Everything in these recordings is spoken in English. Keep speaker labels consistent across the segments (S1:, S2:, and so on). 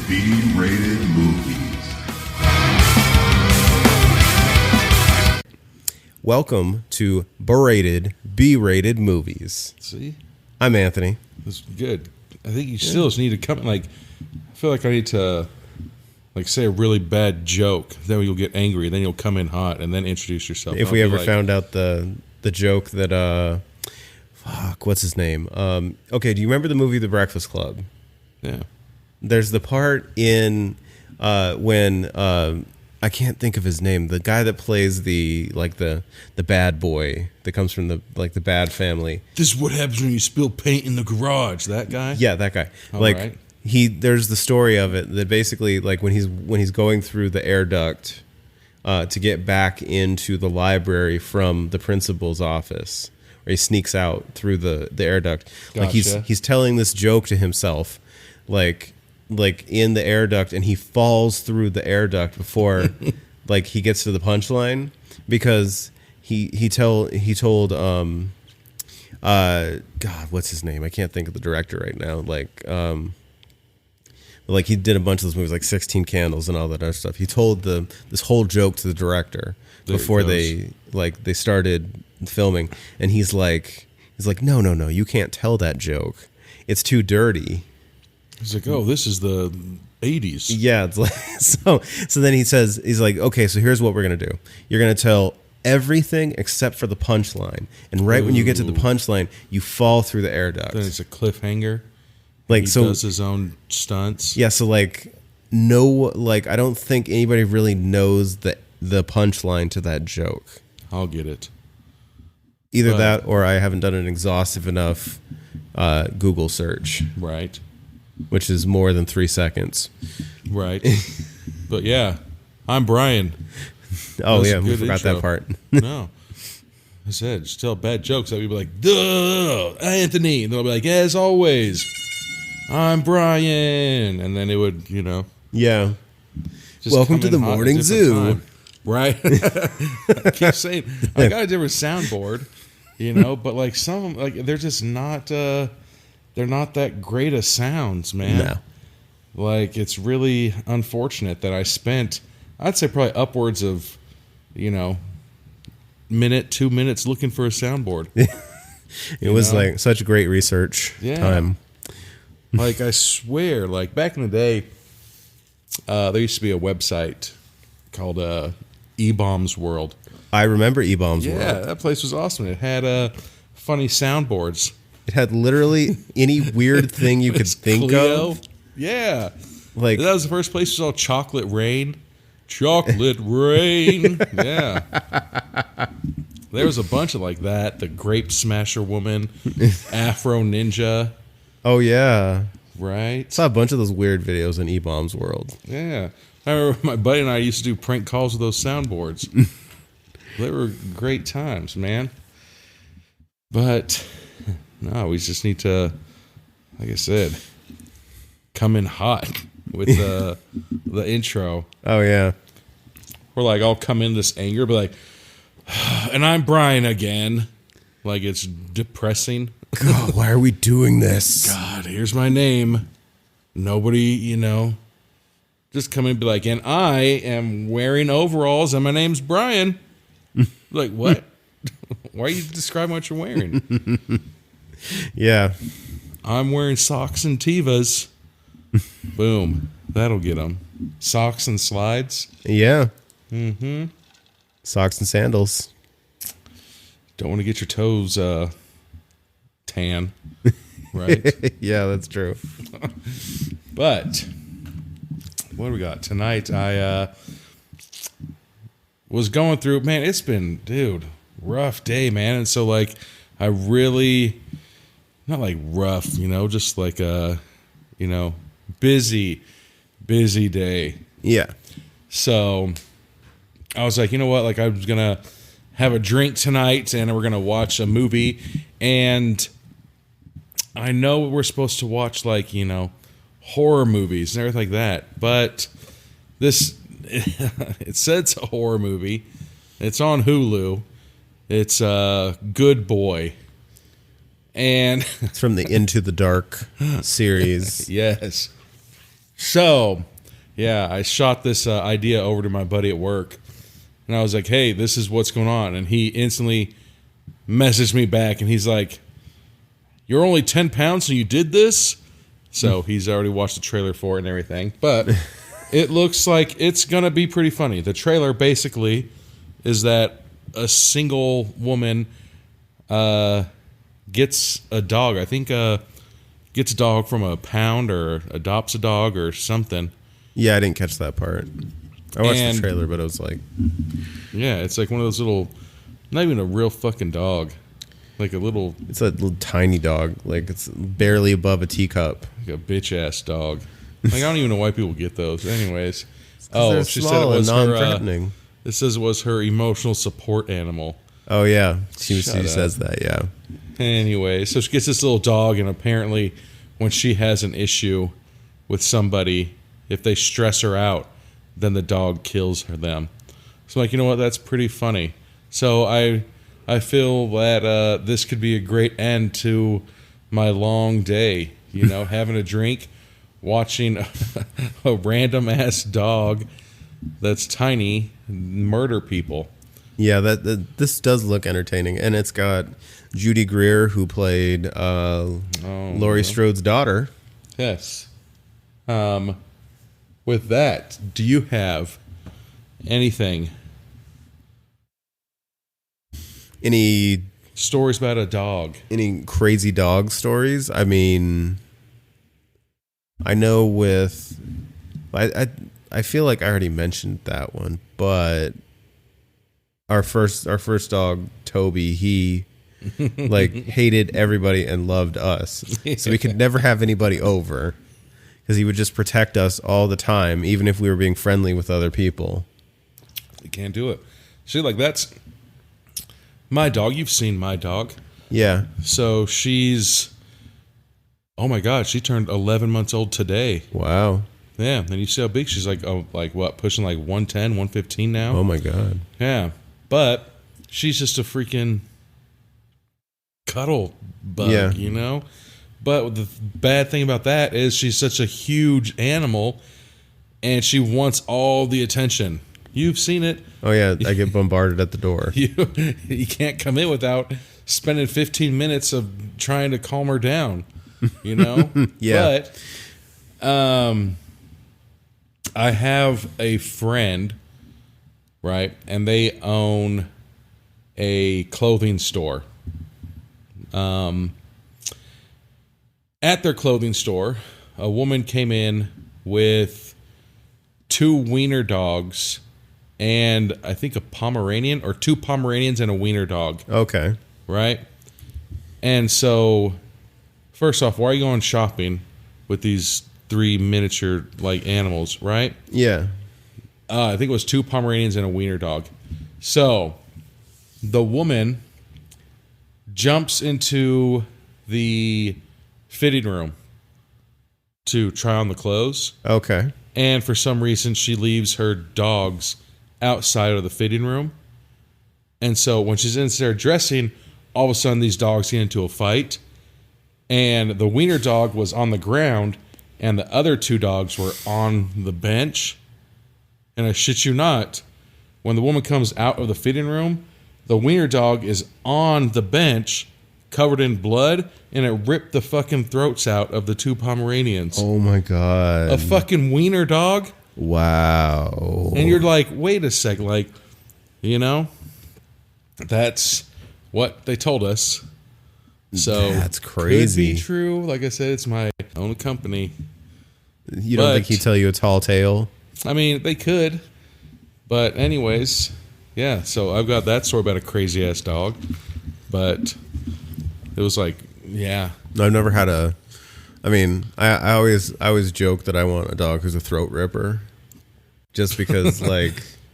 S1: B-rated movies.
S2: Welcome to Berated B-rated movies.
S3: See?
S2: I'm Anthony.
S3: That's good. I think you still just need to come, I feel like I need to, say a really bad joke. Then you'll get angry. Then you'll come in hot and then introduce yourself.
S2: If we ever found out the joke that, what's his name? Okay, do you remember the movie The Breakfast Club?
S3: Yeah.
S2: There's the part in when I can't think of his name. The guy that plays the bad boy that comes from the bad family.
S3: This is what happens when you spill paint in the garage. That guy?
S2: Yeah, that guy.
S3: All right.
S2: There's the story of it that basically when he's going through the air duct to get back into the library from the principal's office, or he sneaks out through the air duct.
S3: Gotcha.
S2: He's telling this joke to himself, like in the air duct, and he falls through the air duct before he gets to the punchline, because he told God, what's his name? I can't think of the director right now. He did a bunch of those movies, like 16 Candles and all that other stuff. He told this whole joke to the director before they started filming, and he's like, no, you can't tell that joke. It's too dirty.
S3: He's like, oh, this is the 80s.
S2: Yeah, it's like so then he's like, okay, so here's what we're gonna do. You're gonna tell everything except for the punchline, and when you get to the punchline, you fall through the air duct.
S3: Then it's a cliffhanger. He does his own stunts.
S2: Yeah, so I don't think anybody really knows the punchline to that joke.
S3: I'll get it.
S2: Either that, or I haven't done an exhaustive enough Google search.
S3: Right.
S2: Which is more than 3 seconds.
S3: Right. But yeah, I'm Brian.
S2: Oh,
S3: That's
S2: yeah, we forgot
S3: intro.
S2: that part.
S3: No. I said, just tell bad jokes. That people be like, duh, Anthony. And they'll be like, as always, I'm Brian. And then it would,
S2: Yeah.
S3: just
S2: Welcome
S3: come
S2: to
S3: in
S2: the
S3: hot at a
S2: morning
S3: different
S2: zoo.
S3: time. Right? I keep saying, I got a different soundboard, but some of them, they're just not, they're not that great of sounds, man.
S2: No.
S3: It's really unfortunate that I spent, I'd say probably upwards of, 2 minutes looking for a soundboard.
S2: It was such great research time.
S3: I swear, back in the day, there used to be a website called E-Bombs World.
S2: I remember E-Bombs World.
S3: Yeah, that place was awesome. It had funny soundboards.
S2: It had literally any weird thing you could think
S3: Clio.
S2: of.
S3: Yeah. That was the first place we saw Chocolate Rain. Chocolate Rain. Yeah. There was a bunch of that. The Grape Smasher Woman. Afro Ninja.
S2: Oh, yeah.
S3: Right.
S2: I saw a bunch of those weird videos in E-Bombs World.
S3: Yeah. I remember my buddy and I used to do prank calls with those soundboards. They were great times, man. But no, we just need to, like I said, come in hot with the intro.
S2: Oh, yeah.
S3: We're I'll come in this anger, be and I'm Brian again. It's depressing.
S2: God, why are we doing this?
S3: God, here's my name. Nobody, just come in and be and I am wearing overalls and my name's Brian. What? Why are you describing what you're wearing?
S2: Yeah.
S3: I'm wearing socks and Tevas. Boom. That'll get them. Socks and slides.
S2: Yeah.
S3: Mm-hmm.
S2: Socks and sandals.
S3: Don't want to get your toes tan. Right?
S2: Yeah, that's true.
S3: But what do we got? Tonight I was going through, man, it's been, rough day, man. And so I really, not rough, just busy day.
S2: Yeah.
S3: So I was you know what? I was going to have a drink tonight and we're going to watch a movie. And I know we're supposed to watch horror movies and everything like that. But this, it said it's a horror movie. It's on Hulu. It's Good Boy. And
S2: it's from the Into the Dark series.
S3: Yes. So, yeah, I shot this idea over to my buddy at work, and I was like, "Hey, this is what's going on," and he instantly messaged me back, and he's like, "You're only 10 pounds, and you did this?" So he's already watched the trailer for it and everything, but it looks like it's gonna be pretty funny. The trailer basically is that a single woman gets a dog. I think gets a dog from a pound or adopts a dog or something.
S2: Yeah, I didn't catch that part. I watched
S3: And-
S2: the trailer, but it was like,
S3: Yeah, it's like one of those little, not even a real fucking dog, like a little,
S2: it's a little tiny dog. Like it's barely above a teacup.
S3: like a bitch ass dog. Like I don't even know why people get those. Anyways,
S2: They're
S3: she said it
S2: small and
S3: was her.
S2: non-threatening.
S3: It says it was her emotional support animal.
S2: Oh yeah, she
S3: Shut up.
S2: says that. Yeah.
S3: Anyway, so she gets this little dog, and apparently, when she has an issue with somebody, if they stress her out, then the dog kills them. So, I'm like, you know what? That's pretty funny. So I feel that this could be a great end to my long day. You know, having a drink, watching a random ass dog that's tiny murder people.
S2: Yeah, this does look entertaining, and it's got Judy Greer, who played Laurie Strode's daughter.
S3: Yes. With that, do you have anything?
S2: Any
S3: Stories about a dog?
S2: crazy dog stories? I mean, I know with I feel like I already mentioned that one, but our first dog, Toby, he like hated everybody and loved us. So we could never have anybody over because he would just protect us all the time, even if we were being friendly with other people.
S3: You can't do it. See, like that's my dog. You've seen my dog.
S2: Yeah.
S3: So she's, oh my God, she turned 11 months old today.
S2: Wow.
S3: Yeah. And you see how big she's like, oh, like what, pushing like 110, 115 now?
S2: Oh my God.
S3: Yeah. But she's just a freaking cuddle bug,
S2: Yeah.
S3: you know? But the bad thing about that is she's such a huge animal and she wants all the attention. You've seen it.
S2: Oh yeah, I get bombarded at the door.
S3: You can't come in without spending 15 minutes of trying to calm her down, you know?
S2: Yeah.
S3: But I have a friend, right? And they own a clothing store. At their clothing store, a woman came in with 2 wiener dogs and I think a Pomeranian, or 2 Pomeranians and a wiener dog,
S2: Okay.
S3: right? And so, first off, why are you going shopping with these 3 miniature like animals, right?
S2: Yeah.
S3: I think it was 2 Pomeranians and a wiener dog. So, the woman jumps into the fitting room to try on the clothes.
S2: Okay.
S3: And for some reason, she leaves her dogs outside of the fitting room. And so when she's in there dressing, all of a sudden these dogs get into a fight. And the wiener dog was on the ground, and the other 2 dogs were on the bench. And I shit you not, when the woman comes out of the fitting room, the wiener dog is on the bench, covered in blood, and it ripped the fucking throats out of the 2 Pomeranians.
S2: Oh my God.
S3: A fucking wiener dog?
S2: Wow.
S3: And you're like, wait a second, like, you know, that's what they told us. So
S2: That's crazy.
S3: Could be true. Like I said, it's my own company.
S2: You don't think
S3: But-
S2: he'd tell you a tall tale?
S3: I mean, they could. But anyways, yeah, so I've got that story about a crazy ass dog. But it was like, yeah.
S2: I've never had a. I mean, I always joke that I want a dog who's a throat ripper, just because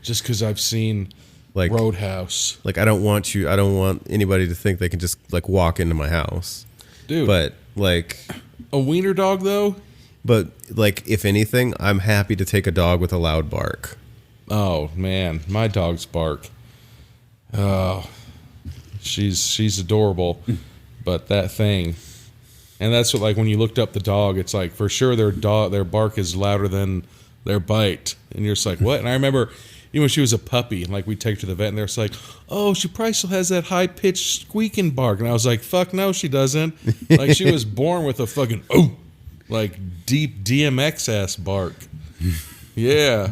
S3: Just because I've seen
S2: like
S3: Roadhouse.
S2: like I don't want anybody to think they can just like walk into my house.
S3: Dude,
S2: But like
S3: a wiener dog, though?
S2: if anything, I'm happy to take a dog with a loud bark.
S3: Oh, man. My dog's bark. Oh, she's adorable. But that thing, And that's what, like, when you looked up the dog, it's like, for sure their bark is louder than their bite. And you're just like, what? And I remember, even when she was a puppy, and like we take her to the vet, and they're just like, oh, she probably still has that high-pitched squeaking bark. And I was like, fuck no, she doesn't. Like, she was born with a fucking, like, deep DMX-ass bark. Yeah.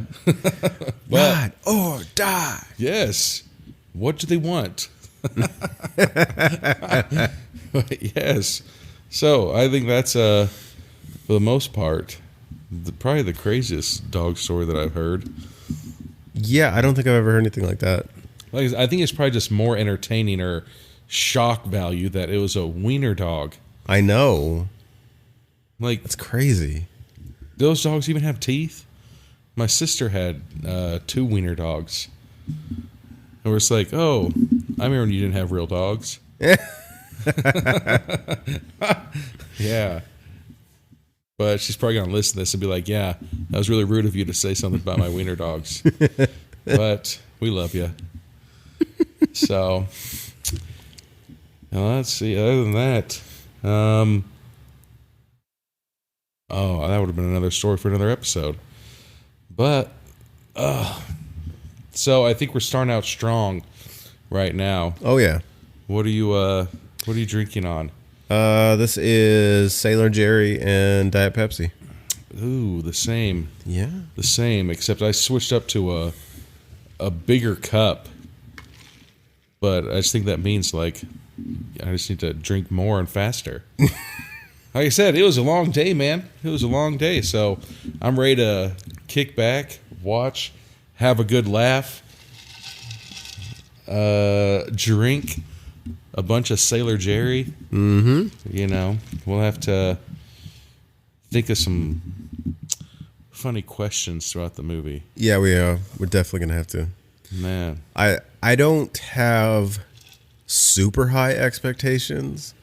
S2: Ride or die.
S3: Yes. What do they want? Yes. So I think that's for the most part probably the craziest dog story that I've heard.
S2: Yeah, I don't think I've ever heard anything like that.
S3: Like, I think it's probably just more entertaining or shock value that it was a wiener dog.
S2: I know.
S3: Like,
S2: That's crazy.
S3: those dogs even have teeth. My sister had 2 wiener dogs. And we're just like, oh, I remember when you didn't have real dogs. Yeah. But she's probably going to listen to this and be like, yeah, that was really rude of you to say something about my wiener dogs. But we love you. So, now let's see. Other than that, that would have been another story for another episode. But, so I think we're starting out strong right now.
S2: Oh yeah.
S3: What are you drinking on?
S2: This is Sailor Jerry and Diet Pepsi.
S3: Ooh, the same.
S2: Yeah.
S3: The same, except I switched up to a bigger cup. But I just think that means, like, I just need to drink more and faster. Like I said, it was a long day, man. It was a long day, so I'm ready to kick back, watch, have a good laugh, drink a bunch of Sailor Jerry.
S2: Mm-hmm.
S3: You know, we'll have to think of some funny questions throughout the movie.
S2: Yeah, we're definitely gonna have to.
S3: Man.
S2: I don't have super high expectations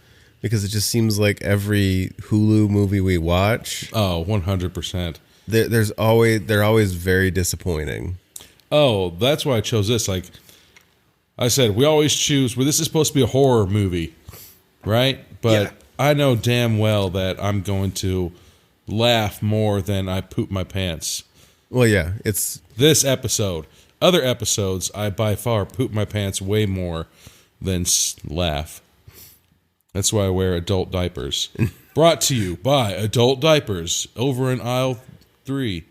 S2: because it just seems like every Hulu movie we watch,
S3: Oh, 100%.
S2: they're always very disappointing.
S3: Oh, that's why I chose this. Like I said, we always choose, well, this is supposed to be a horror movie, right? But
S2: Yeah.
S3: I know damn well that I'm going to laugh more than I poop my pants.
S2: Well, yeah, it's
S3: This episode. Other episodes, I by far poop my pants way more than laugh. That's why I wear adult diapers. Brought to you by Adult Diapers over in aisle 3.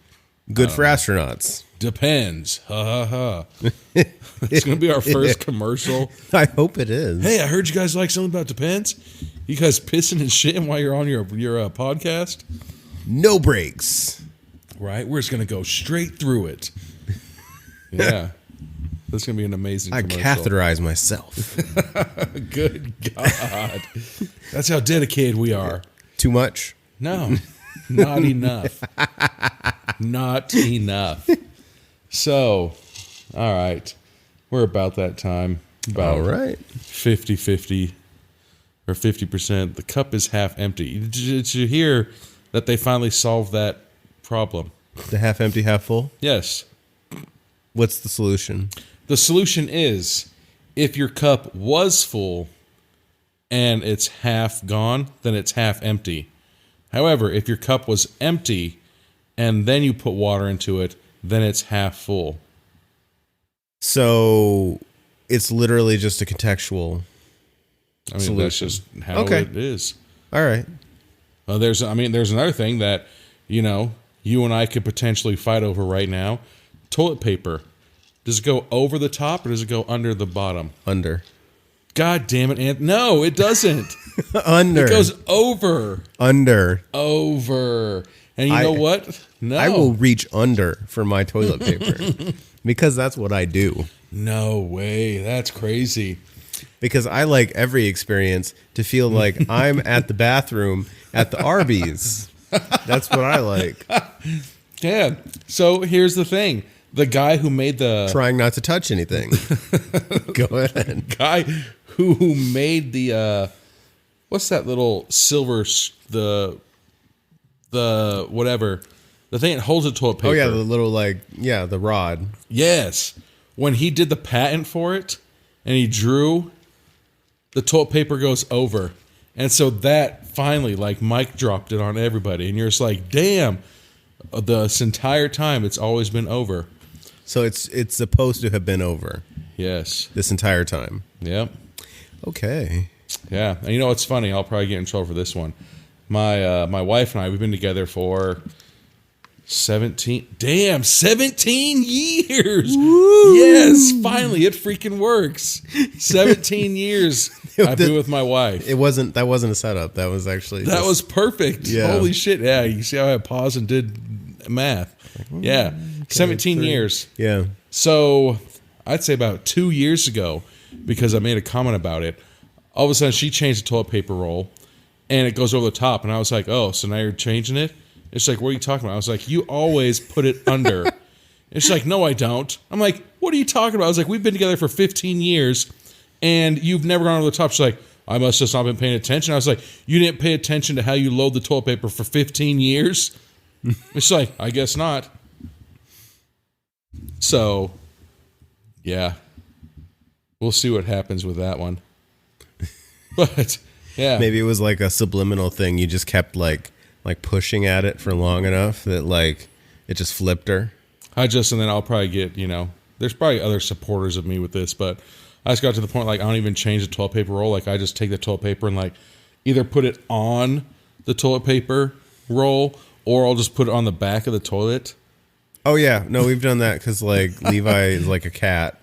S2: good for astronauts.
S3: Depends. Ha ha ha. It's going to be our first commercial.
S2: I hope it is.
S3: Hey, I heard you guys like something about Depends. You guys pissing and shitting while you're on your podcast?
S2: No breaks.
S3: Right? We're just going to go straight through it. Yeah. That's going to be an amazing
S2: I
S3: commercial.
S2: catheterize myself.
S3: Good God. That's how dedicated we are.
S2: Too much?
S3: No, not enough. Not enough. So, all right. We're about that time. About
S2: All right.
S3: 50-50 or 50%. The cup is half empty. Did you hear that they finally solved that problem?
S2: The half empty, half full?
S3: Yes.
S2: What's the solution?
S3: The solution is if your cup was full and it's half gone, then it's half empty. However, if your cup was empty and then you put water into it, then it's half full.
S2: So it's literally just a contextual.
S3: I mean,
S2: Solution.
S3: that's just how
S2: Okay.
S3: it is.
S2: All right.
S3: There's another thing that, you and I could potentially fight over right now. Toilet paper. Does it go over the top or does it go under the bottom?
S2: Under.
S3: God damn it, Ant. No, it doesn't.
S2: Under.
S3: It goes over.
S2: Under.
S3: Over. And you know what? No.
S2: I will reach under for my toilet paper because that's what I do.
S3: No way. That's crazy.
S2: Because I like every experience to feel like I'm at the bathroom at the Arby's. That's what I like.
S3: Yeah. So here's the thing. The guy who made the
S2: Trying not to touch anything. Go ahead.
S3: guy who made the what's that little silver the whatever, the thing that holds the toilet paper.
S2: Oh yeah, the little the rod.
S3: Yes. When he did the patent for it and he drew, the toilet paper goes over. And so that finally, like, Mike dropped it on everybody. And you're just like, damn, this entire time it's always been over.
S2: So it's supposed to have been over.
S3: Yes.
S2: This entire time.
S3: Yep.
S2: Okay.
S3: Yeah. And you know what's funny? I'll probably get in trouble for this one. My wife and I, we've been together for 17 years.
S2: Woo!
S3: Yes, finally it freaking works. 17 years I've been with my wife.
S2: That wasn't a setup. That was actually
S3: That was perfect.
S2: Yeah.
S3: Holy shit. Yeah, you see how I paused and did math. Yeah. 17 years.
S2: Yeah.
S3: So I'd say about 2 years ago, because I made a comment about it, all of a sudden she changed the toilet paper roll and it goes over the top. And I was like, oh, so now you're changing it? It's like, what are you talking about? I was like, you always put it under. And she's like, no, I don't. I'm like, what are you talking about? I was like, we've been together for 15 years and you've never gone over the top. She's like, I must have not been paying attention. I was like, you didn't pay attention to how you load the toilet paper for 15 years? It's like, I guess not. So, yeah. We'll see what happens with that one. But, yeah.
S2: Maybe it was like a subliminal thing. You just kept like pushing at it for long enough that like it just flipped her.
S3: And then I'll probably get, there's probably other supporters of me with this, but I just got to the point, like, I don't even change the toilet paper roll. Like, I just take the toilet paper and, like, either put it on the toilet paper roll or I'll just put it on the back of the toilet.
S2: Oh, yeah. No, we've done that because, like, Levi is like a cat.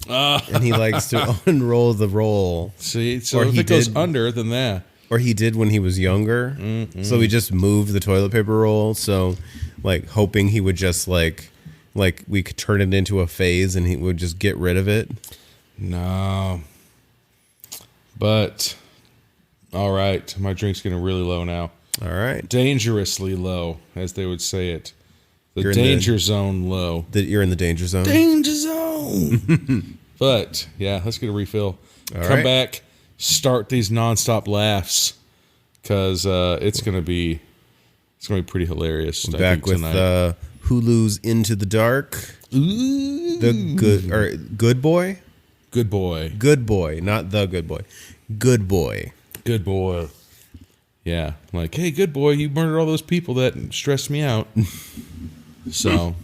S2: And he likes to unroll the roll.
S3: See, so if it goes under, then that.
S2: Or he did when he was younger. So we just moved the toilet paper roll. So, like, hoping he would just, like we could turn it into a phase and he would just get rid of it.
S3: No. But, all right. My drink's getting really low now.
S2: All right.
S3: Dangerously low, as they would say it. The danger zone low.
S2: You're in the danger zone?
S3: Danger zone! But, yeah, let's get a refill. Come back, start these nonstop laughs, because it's going to be pretty hilarious.
S2: Back with Hulu's Into the Dark.
S3: Ooh.
S2: The Good Boy?
S3: Good Boy.
S2: Good Boy, not The Good Boy. Good Boy.
S3: Good Boy. Yeah, like, hey, good boy, you murdered all those people that stressed me out. So,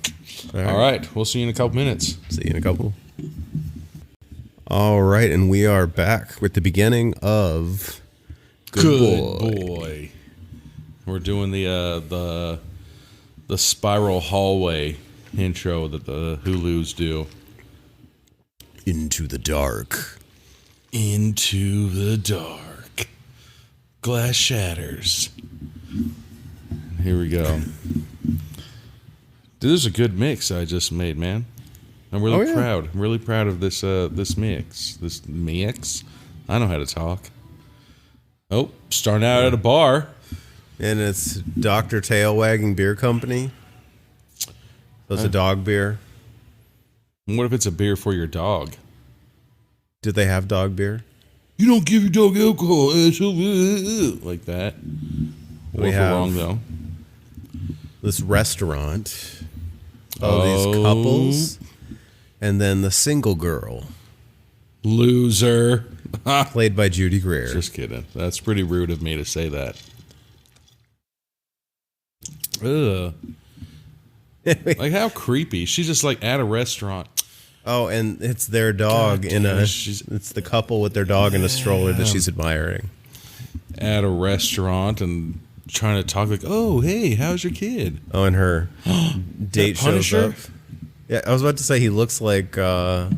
S3: all right, we'll see you in a couple minutes.
S2: See you in a couple. All right, and we are back with the beginning of
S3: Good Boy. We're doing the spiral hallway intro that the Hulus do.
S2: Into the dark.
S3: Into the dark. Glass shatters. Here we go. Dude, this is a good mix I just made, man. I'm really proud. I'm really proud of this mix. This mix. I know how to talk. Oh, starting out at a bar.
S2: And it's Dr. Tail Wagging Beer Company. So it's a dog beer.
S3: What if it's a beer for your dog?
S2: Did they have dog beer?
S3: You don't give your dog alcohol, asshole. Like that. Or if we're wrong, though.
S2: This restaurant. These couples. And then the single girl.
S3: Loser.
S2: Played by Judy Greer.
S3: Just kidding. That's pretty rude of me to say that. Ugh. Like, how creepy. She's just, like, at a restaurant.
S2: Oh, and it's their dog it's the couple with their dog in a stroller that she's admiring.
S3: At a restaurant and trying to talk like, oh, hey, how's your kid?
S2: Oh, and her date shows up. Yeah, I was about to say he looks like the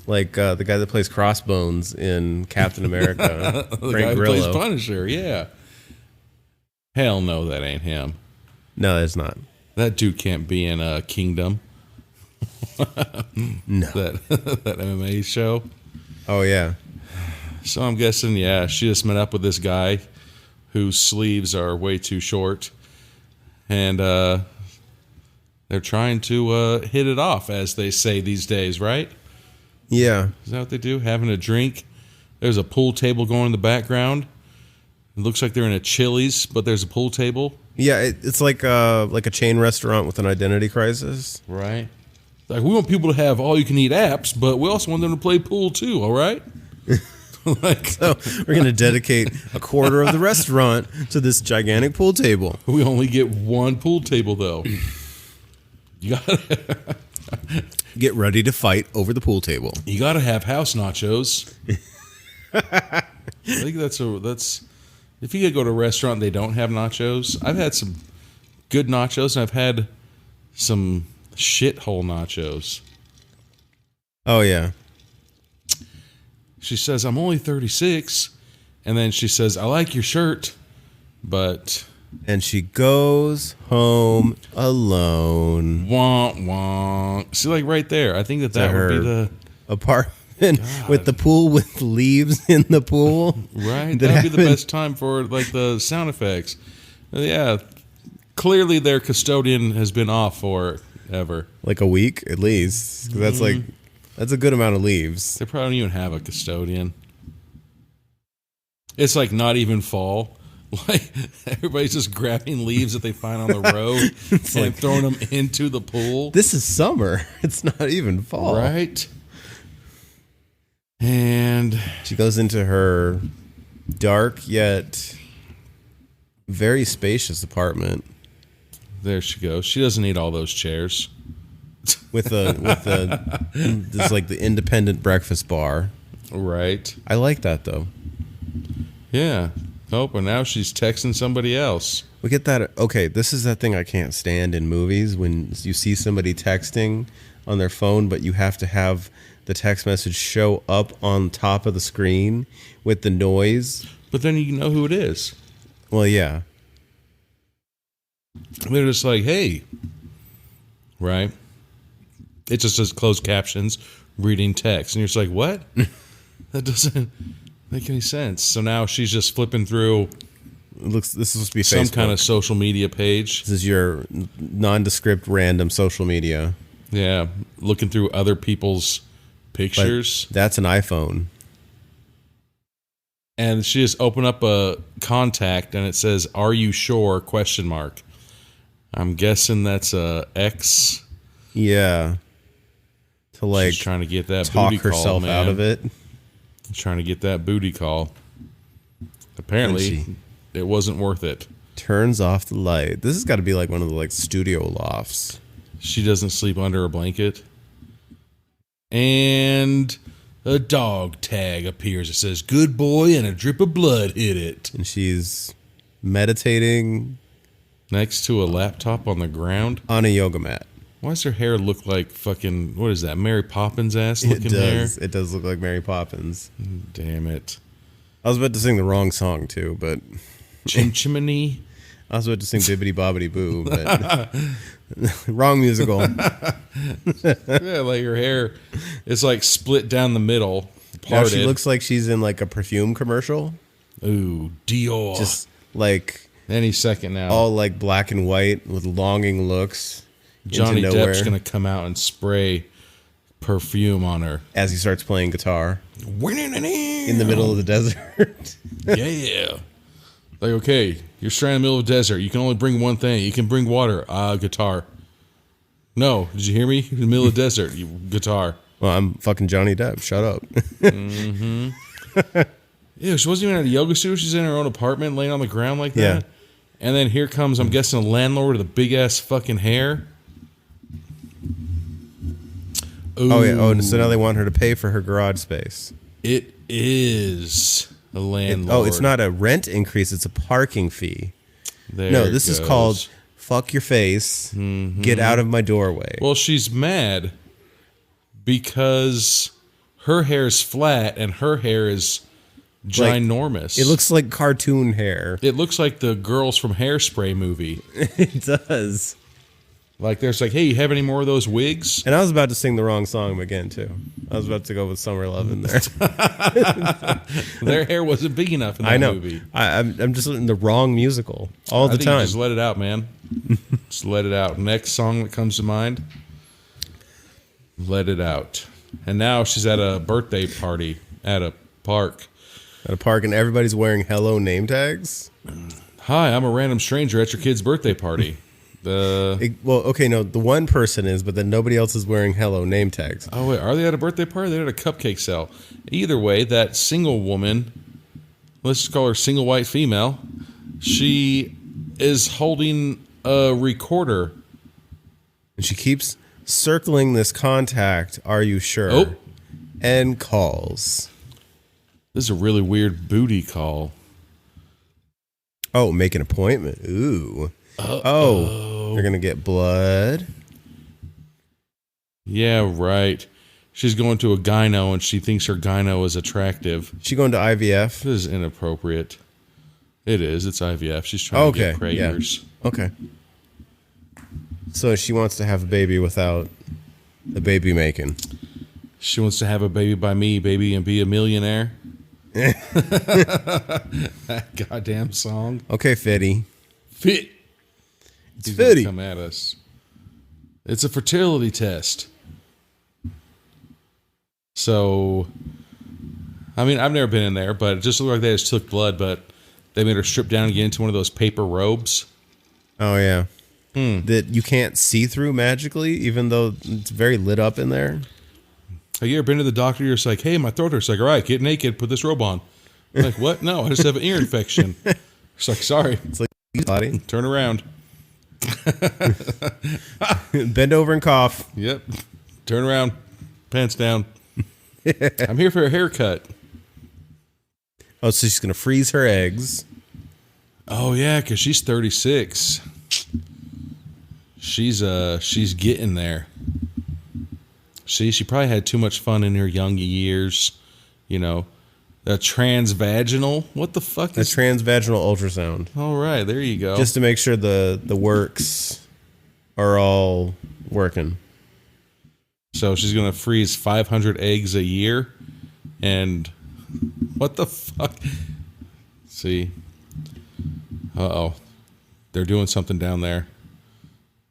S2: guy that plays Crossbones in Captain America.
S3: The guy who plays Punisher, yeah. Hell no, that ain't him.
S2: No, it's not.
S3: That dude can't be in Kingdom.
S2: No.
S3: That MMA show.
S2: Oh, yeah.
S3: So I'm guessing, yeah, she just met up with this guy whose sleeves are way too short. And they're trying to hit it off, as they say these days, right?
S2: Yeah.
S3: Is that what they do? Having a drink. There's a pool table going in the background. It looks like they're in a Chili's, but there's a pool table.
S2: Yeah, it's like a chain restaurant with an identity crisis.
S3: Right. Like, we want people to have all-you-can-eat apps, but we also want them to play pool, too, all right? Like,
S2: So we're going to dedicate a quarter of the restaurant to this gigantic pool table.
S3: we only get one pool table, though. You
S2: Get ready to fight over the pool table.
S3: gotta have house nachos. I think that's if you could go to a restaurant and they don't have nachos. I've had some good nachos and I've had some shithole nachos.
S2: Oh, yeah.
S3: She says, I'm only 36. And then she says, I like your shirt, but
S2: And she goes home alone.
S3: wonk, wonk. See, like right there. I think that would be
S2: her
S3: the...
S2: Apartment with the pool with leaves in the pool.
S3: Right? That would be the best time for, like, the sound effects. Yeah. Clearly their custodian has been off forever.
S2: Like a week at least. 'Cause that's like, that's a good amount of leaves.
S3: They probably don't even have a custodian. It's like not even fall. Like everybody's just grabbing leaves that they find on the road and throwing them into the pool.
S2: This is summer. It's not even fall.
S3: Right? And
S2: She goes into her dark yet very spacious apartment
S3: there she goes. She doesn't need all those chairs.
S2: with this like the independent breakfast bar.
S3: Right?
S2: I like that though.
S3: Yeah. Oh, but now she's texting somebody else.
S2: We get that. Okay, this is that thing I can't stand in movies when you see somebody texting on their phone, but you have to have the text message show up on top of the screen with the noise.
S3: But then you know who it is.
S2: Well, yeah.
S3: They're just like, hey. Right? It just says closed captions, reading text. And you're just like, what? That doesn't make any sense. So now she's just flipping through
S2: This is supposed to be
S3: some
S2: Facebook.
S3: kind of social media page.
S2: This is your nondescript random social media.
S3: Yeah. Looking through other people's
S2: But
S3: pictures.
S2: that's an iPhone.
S3: And she just opened up a contact and it says, "Are you sure?" ? I'm guessing that's a X.
S2: Yeah. To like
S3: She's trying to get that
S2: talk
S3: booty call,
S2: herself
S3: man.
S2: out of it.
S3: Trying to get that booty call. Apparently,
S2: And
S3: it wasn't worth it.
S2: Turns off the light. This has got to be like one of the like studio lofts.
S3: She doesn't sleep under a blanket. And a dog tag appears. It says, "Good boy," and a drip of blood hit it.
S2: And she's meditating
S3: Next to a laptop on the ground.
S2: on a yoga mat.
S3: Why does her hair look like fucking, what is that, Mary Poppins ass
S2: It
S3: looking hair?
S2: does. It does look like Mary Poppins.
S3: Damn it.
S2: I was about to sing the wrong song too, but
S3: Chim Chimney.
S2: I was about to sing Bibbidi Bobbidi Boo, but wrong musical.
S3: Yeah, like her hair is like split down the middle.
S2: Now
S3: Parted.
S2: she looks like she's in like a perfume commercial.
S3: Ooh, Dior.
S2: Just like
S3: Any second now.
S2: all like black and white with longing looks.
S3: Johnny
S2: into nowhere
S3: Depp's going to come out and spray perfume on her.
S2: as he starts playing guitar
S3: In
S2: in the middle of the desert.
S3: Yeah. Like, okay, you're stranded in the middle of a desert. You can only bring one thing. You can bring water. Guitar. No, did you hear me? In the middle of the desert, you guitar.
S2: Well, I'm fucking Johnny Depp. Shut up.
S3: Yeah, she wasn't even at a yoga studio. She's in her own apartment laying on the ground like
S2: Yeah.
S3: that. And then here comes, I'm guessing, a landlord with a big ass fucking hair. Ooh,
S2: Oh yeah. Oh, and so now they want her to pay for her garage space.
S3: it is a landlord.
S2: Oh, it's not a rent increase. It's a parking fee.
S3: There
S2: No,
S3: it
S2: this is
S3: goes.
S2: called "fuck your face, get out of my doorway."
S3: Well, she's mad because her hair is flat and her hair is ginormous.
S2: It looks like cartoon hair.
S3: It looks like the girls from Hairspray movie.
S2: It does.
S3: Like, there's like, hey, you have any more of those wigs?
S2: And I was about to sing the wrong song again too. I was about to go with "Summer Love" in there.
S3: Their hair wasn't big enough in that
S2: I know.
S3: movie.
S2: I'm just in the wrong musical all
S3: I
S2: the
S3: think
S2: time.
S3: you just let it out, man. Just let it out. Next song that comes to mind, let it out. And now she's at a birthday party at a park.
S2: At a park, and everybody's wearing "Hello" name tags.
S3: Hi, I'm a random stranger at your kid's birthday party.
S2: Well, okay, no, the one person is, but then nobody else is wearing hello name tags.
S3: Oh, wait, are they at a birthday party? They're at a cupcake sale. Either way, that single woman, let's just call her single white female, she is holding a recorder.
S2: And she keeps circling this contact, are you sure?
S3: Oh.
S2: And calls.
S3: This is a really weird booty call.
S2: Oh, make an appointment. Ooh. Oh, you're going to get blood.
S3: Yeah, right. She's going to a gyno and she thinks her gyno is attractive.
S2: She going to IVF?
S3: This is inappropriate. It is. It's IVF. She's trying to get Kragers.
S2: Yeah. Okay. So she wants to have a baby without the baby making.
S3: She wants to have a baby by me, baby, and be a millionaire. That goddamn song.
S2: Okay, Fitty.
S3: Fit.
S2: It's Fitty.
S3: Come at us. It's a fertility test. So, I mean, I've never been in there, but it just looked like they just took blood, but they made her strip down and get into one of those paper robes.
S2: Oh, yeah. That you can't see through magically, even though it's very lit up in there.
S3: Have you ever been to the doctor? You're just like, hey, my throat hurts. Like, all right, get naked, put this robe on. I'm like, what? No, I just have an ear infection. It's like, sorry.
S2: It's like, body.
S3: Turn around.
S2: Bend over and cough.
S3: Yep. Turn around. Pants down. I'm here for a haircut.
S2: Oh, so she's going to freeze her eggs.
S3: Oh, yeah, because she's 36. She's getting there. See, she probably had too much fun in her young years. You know, a transvaginal. What the fuck
S2: A
S3: is
S2: transvaginal ultrasound.
S3: All right, there you go.
S2: Just to make sure the works are all working.
S3: So she's gonna freeze 500 eggs a year, and what the fuck? See, oh, they're doing something down there.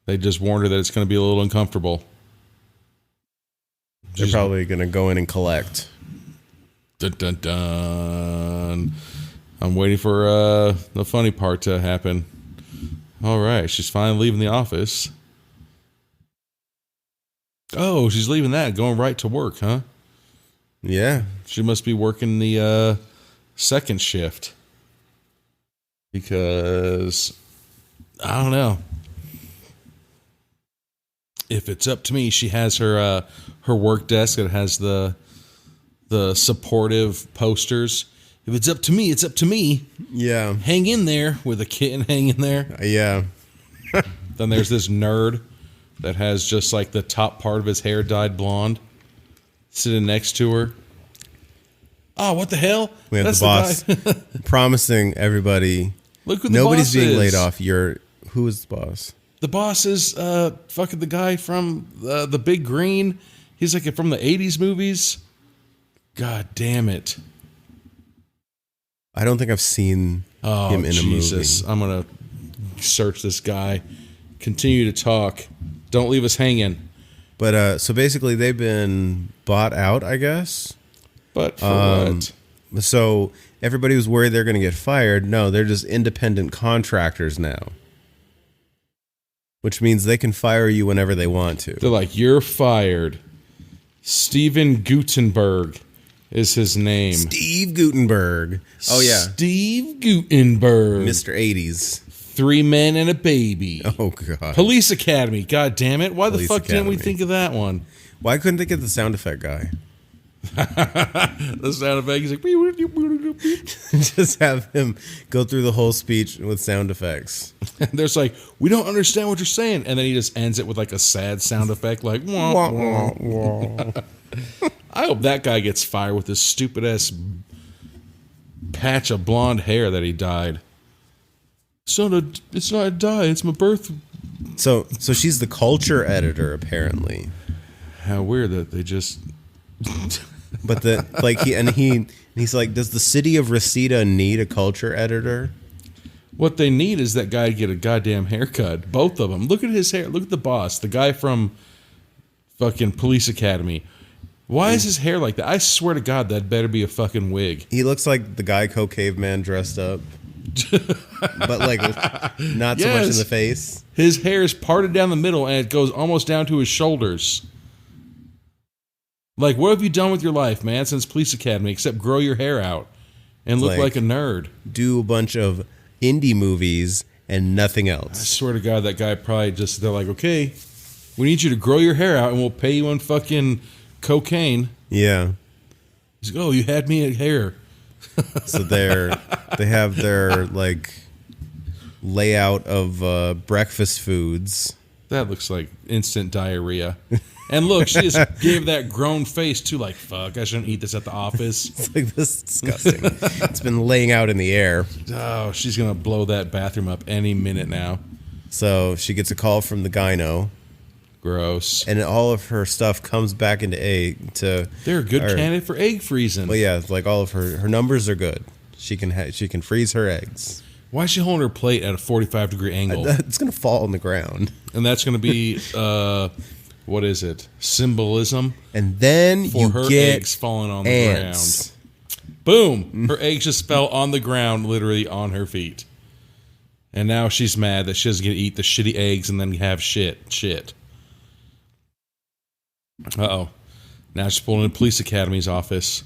S3: They just warned her that it's gonna be a little uncomfortable.
S2: They're probably going to go in and collect.
S3: Dun, dun, dun. I'm waiting for the funny part to happen. All right, she's finally leaving the office. Oh, she's leaving that, going right to work, huh?
S2: Yeah.
S3: She must be working the second shift. Because, I don't know. If it's up to me, she has her work desk that has the supportive posters. If it's up to me, it's up to me.
S2: Yeah.
S3: Hang in there with a kitten hanging there.
S2: Yeah.
S3: Then there's this nerd that has just like the top part of his hair dyed blonde sitting next to her. Oh, what the hell?
S2: We have
S3: That's
S2: the boss
S3: guy.
S2: promising everybody
S3: Look who the
S2: nobody's
S3: boss
S2: being
S3: is.
S2: laid off. Who is the boss?
S3: The boss is fucking the guy from the Big Green. He's like from the 80s movies. God damn it.
S2: I don't think I've seen him in
S3: Jesus.
S2: a movie.
S3: I'm going to search this guy. Continue to talk. Don't leave us hanging.
S2: But so basically they've been bought out, I guess.
S3: But for what?
S2: So everybody was worried they're going to get fired. No, they're just independent contractors now. Which means they can fire you whenever they want to.
S3: They're like, you're fired. Steven Gutenberg is his name.
S2: Steve Gutenberg. Oh, yeah.
S3: Steve Gutenberg.
S2: Mr. 80s.
S3: 3 Men and a Baby.
S2: Oh, God.
S3: Police Academy. God damn it. Why
S2: Police
S3: the fuck didn't we
S2: Academy.
S3: think of that one?
S2: Why couldn't they get the sound effect guy?
S3: The sound effect is like,
S2: Just have him go through the whole speech with sound effects.
S3: and there's like, we don't understand what you're saying. And then he just ends it with like a sad sound effect, like, wah,
S2: Wah,
S3: wah.
S2: wah, wah.
S3: I hope that guy gets fired with this stupid ass patch of blonde hair that he dyed. It's not a dye, it's my birth.
S2: So she's the culture editor, apparently.
S3: How weird that they just.
S2: But he's like, does the city of Reseda need a culture editor?
S3: What they need is that guy to get a goddamn haircut. Both of them. Look at his hair. Look at the boss. The guy from fucking Police Academy. Why is his hair like that? I swear to God, that better be a fucking wig.
S2: He looks like the Geico caveman dressed up. but like not so much in
S3: Yes.
S2: the face.
S3: His hair is parted down the middle and it goes almost down to his shoulders. Like, what have you done with your life, man, since Police Academy, except grow your hair out and look like a nerd?
S2: Do a bunch of indie movies and nothing
S3: I
S2: else.
S3: swear to God, that guy probably just, they're like, okay, we need you to grow your hair out and we'll pay you on fucking cocaine.
S2: Yeah.
S3: He's like, oh, you had me at hair.
S2: So they have their like layout of breakfast foods.
S3: That looks like instant diarrhea. And look, she just gave that grown face too, like, fuck, I shouldn't eat this at the office.
S2: It's like, this is disgusting. It's been laying out in the air.
S3: Oh, she's going to blow that bathroom up any minute now.
S2: So she gets a call from the gyno,
S3: Gross.
S2: and all of her stuff comes back into egg to.
S3: They're a good
S2: or-
S3: candidate for egg freezing.
S2: Well, yeah, like all of her numbers are good. She can freeze her eggs.
S3: Why is she holding her plate at a 45-degree angle?
S2: It's gonna fall on the ground,
S3: And that's going to be, what is it? Symbolism
S2: and then
S3: for
S2: you
S3: her
S2: get
S3: eggs falling on the
S2: ants.
S3: ground. Boom! Her eggs just fell on the ground, literally on her feet. And now she's mad that she doesn't get to eat the shitty eggs and then have shit. Uh-oh. Now she's pulling in Police Academy's office.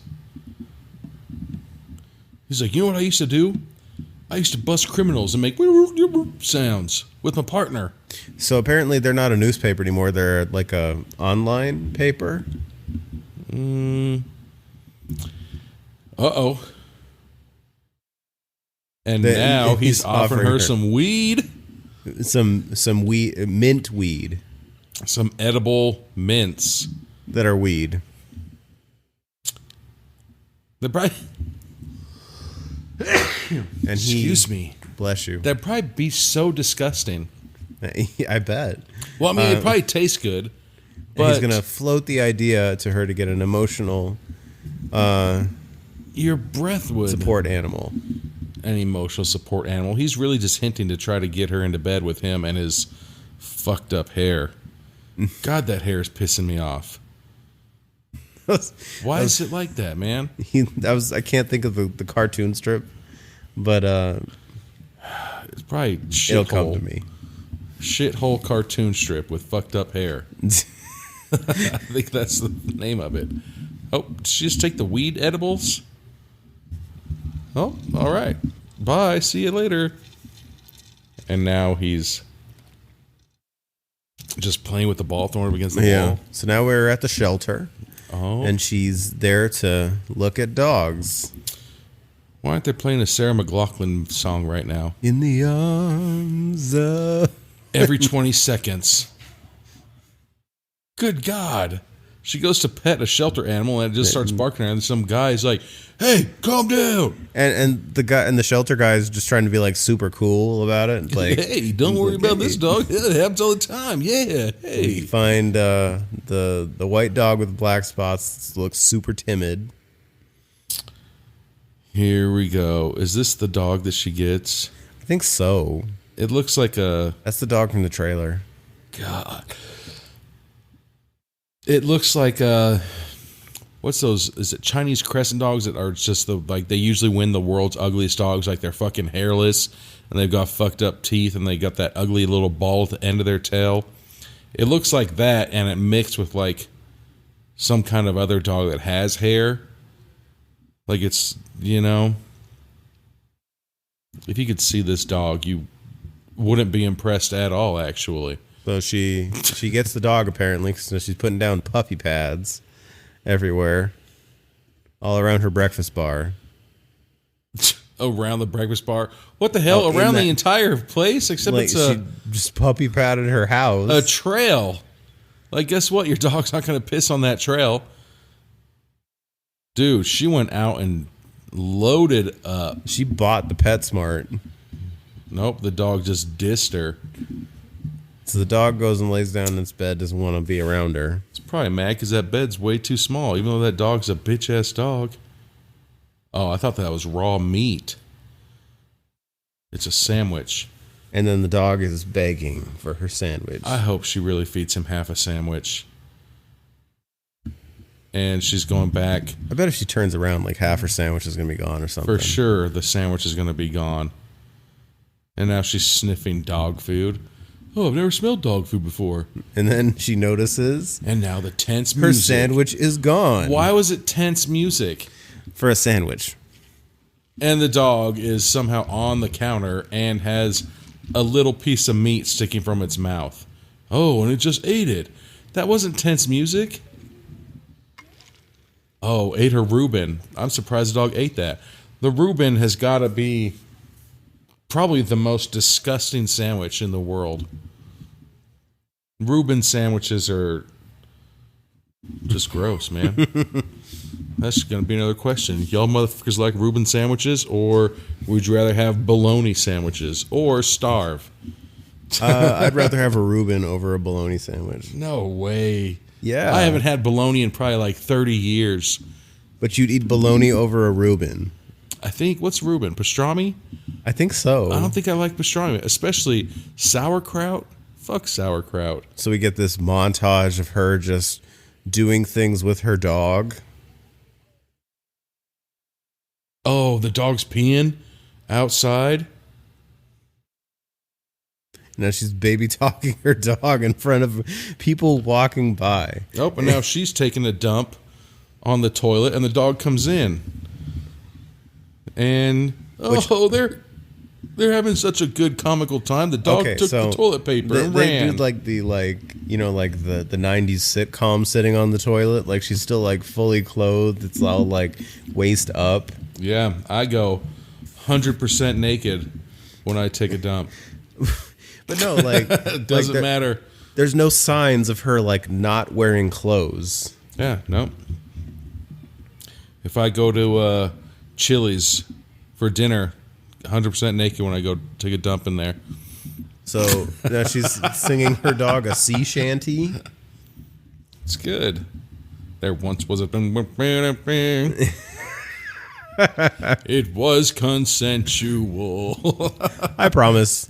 S3: He's like, you know what I used to do? I used to bust criminals and make sounds with my partner.
S2: So apparently they're not a newspaper anymore. They're like a online paper.
S3: Uh-oh. And
S2: Then
S3: now he's
S2: he's
S3: offering
S2: offering
S3: her
S2: her-
S3: some weed,
S2: Some weed, mint weed
S3: some edible mints.
S2: that are weed.
S3: The probably,
S2: And
S3: excuse me.
S2: Bless you.
S3: That'd probably be so disgusting.
S2: I bet.
S3: Well, I mean, it probably tastes good,
S2: And
S3: but
S2: he's gonna float the idea to her to get an emotional
S3: your breath would
S2: support animal.
S3: an emotional support animal. He's really just hinting to try to get her into bed with him and his fucked up hair. God, that hair is pissing me off. Why is it like that, man?
S2: I can't think of the cartoon strip, but
S3: It's probably
S2: it'll come to me.
S3: Shithole cartoon strip with fucked up hair. I think that's the name of it. Oh, did she just take the weed edibles? Oh, all right. Bye. See you later. And now he's just playing with the ball, throwing it against the
S2: Yeah.
S3: wall.
S2: So now we're at the shelter,
S3: Oh.
S2: and she's there to look at dogs.
S3: Why aren't they playing a Sarah McLachlan song right now?
S2: In the arms of.
S3: Every 20 seconds. Good God. She goes to pet a shelter animal and it just starts barking at her, and some guy's like, hey, calm down.
S2: And the guy and the shelter guy is just trying to be like super cool about it. Like,
S3: Hey, don't worry about this dog. It happens all the time. Yeah.
S2: we
S3: Hey.
S2: find the white dog with black spots looks super timid.
S3: Here we go. Is this the dog that she gets?
S2: I think so.
S3: It looks like a
S2: That's the dog from the trailer.
S3: God. It looks like what's those? Is it Chinese crescent dogs that are just they usually win the world's ugliest dogs? Like they're fucking hairless and they've got fucked up teeth and they got that ugly little ball at the end of their tail. It looks like that, and it mixed with like some kind of other dog that has hair. Like it's, if you could see this dog, you wouldn't be impressed at all, actually.
S2: So she gets the dog apparently, so she's putting down puppy pads everywhere, all around her breakfast bar.
S3: Around the breakfast bar. What the hell?
S2: Oh, in
S3: Around
S2: that-
S3: the entire place? Except
S2: Like
S3: it's
S2: she just puppy padded her house.
S3: a trail. Like, guess what? Your dog's not going to piss on that trail. Dude, she went out and loaded up.
S2: She bought the PetSmart.
S3: Nope, the dog just dissed her.
S2: So the dog goes and lays down in its bed, doesn't want to be around her.
S3: It's probably mad because that bed's way too small, even though that dog's a bitch-ass dog. Oh, I thought that was raw meat. It's a sandwich.
S2: And then the dog is begging for her sandwich.
S3: I hope she really feeds him half a sandwich. And she's going back.
S2: I bet if she turns around, like half her sandwich is going to be gone or something.
S3: For sure, the sandwich is going to be gone. And now she's sniffing dog food. Oh, I've never smelled dog food before.
S2: And then she notices
S3: And now the tense
S2: her
S3: music.
S2: sandwich is gone.
S3: Why was it tense music?
S2: For a sandwich.
S3: And the dog is somehow on the counter and has a little piece of meat sticking from its mouth. Oh, and it just ate it. That wasn't tense music. Oh, ate her Reuben. I'm surprised the dog ate that. The Reuben has got to be probably the most disgusting sandwich in the world. Reuben sandwiches are just gross, man. That's going to be another question. Y'all motherfuckers like Reuben sandwiches, or would you rather have bologna sandwiches, or starve?
S2: I'd rather have a Reuben over a bologna sandwich.
S3: No way.
S2: Yeah.
S3: I haven't had bologna in probably like 30 years.
S2: But you'd eat bologna over a Reuben.
S3: I think, what's Reuben? Pastrami?
S2: I think so.
S3: I don't think I like pastrami, especially sauerkraut. Fuck sauerkraut.
S2: So we get this montage of her just doing things with her dog.
S3: Oh, the dog's peeing outside.
S2: Now she's baby talking her dog in front of people walking by.
S3: Oh, and now she's taking a dump on the toilet, and the dog comes in. And they're having such a good comical time. The dog took the toilet paper and ran.
S2: They do like the the 90s sitcom sitting on the toilet. Like she's still like fully clothed. It's all like waist up.
S3: Yeah, I go 100% naked when I take a dump.
S2: But no, like
S3: It doesn't matter.
S2: There's no signs of her like not wearing clothes.
S3: Yeah, no. If I go to Chili's for dinner, 100% naked when I go take a dump in there.
S2: So now she's singing her dog a sea shanty.
S3: It's good. There once was a... It was consensual.
S2: I promise.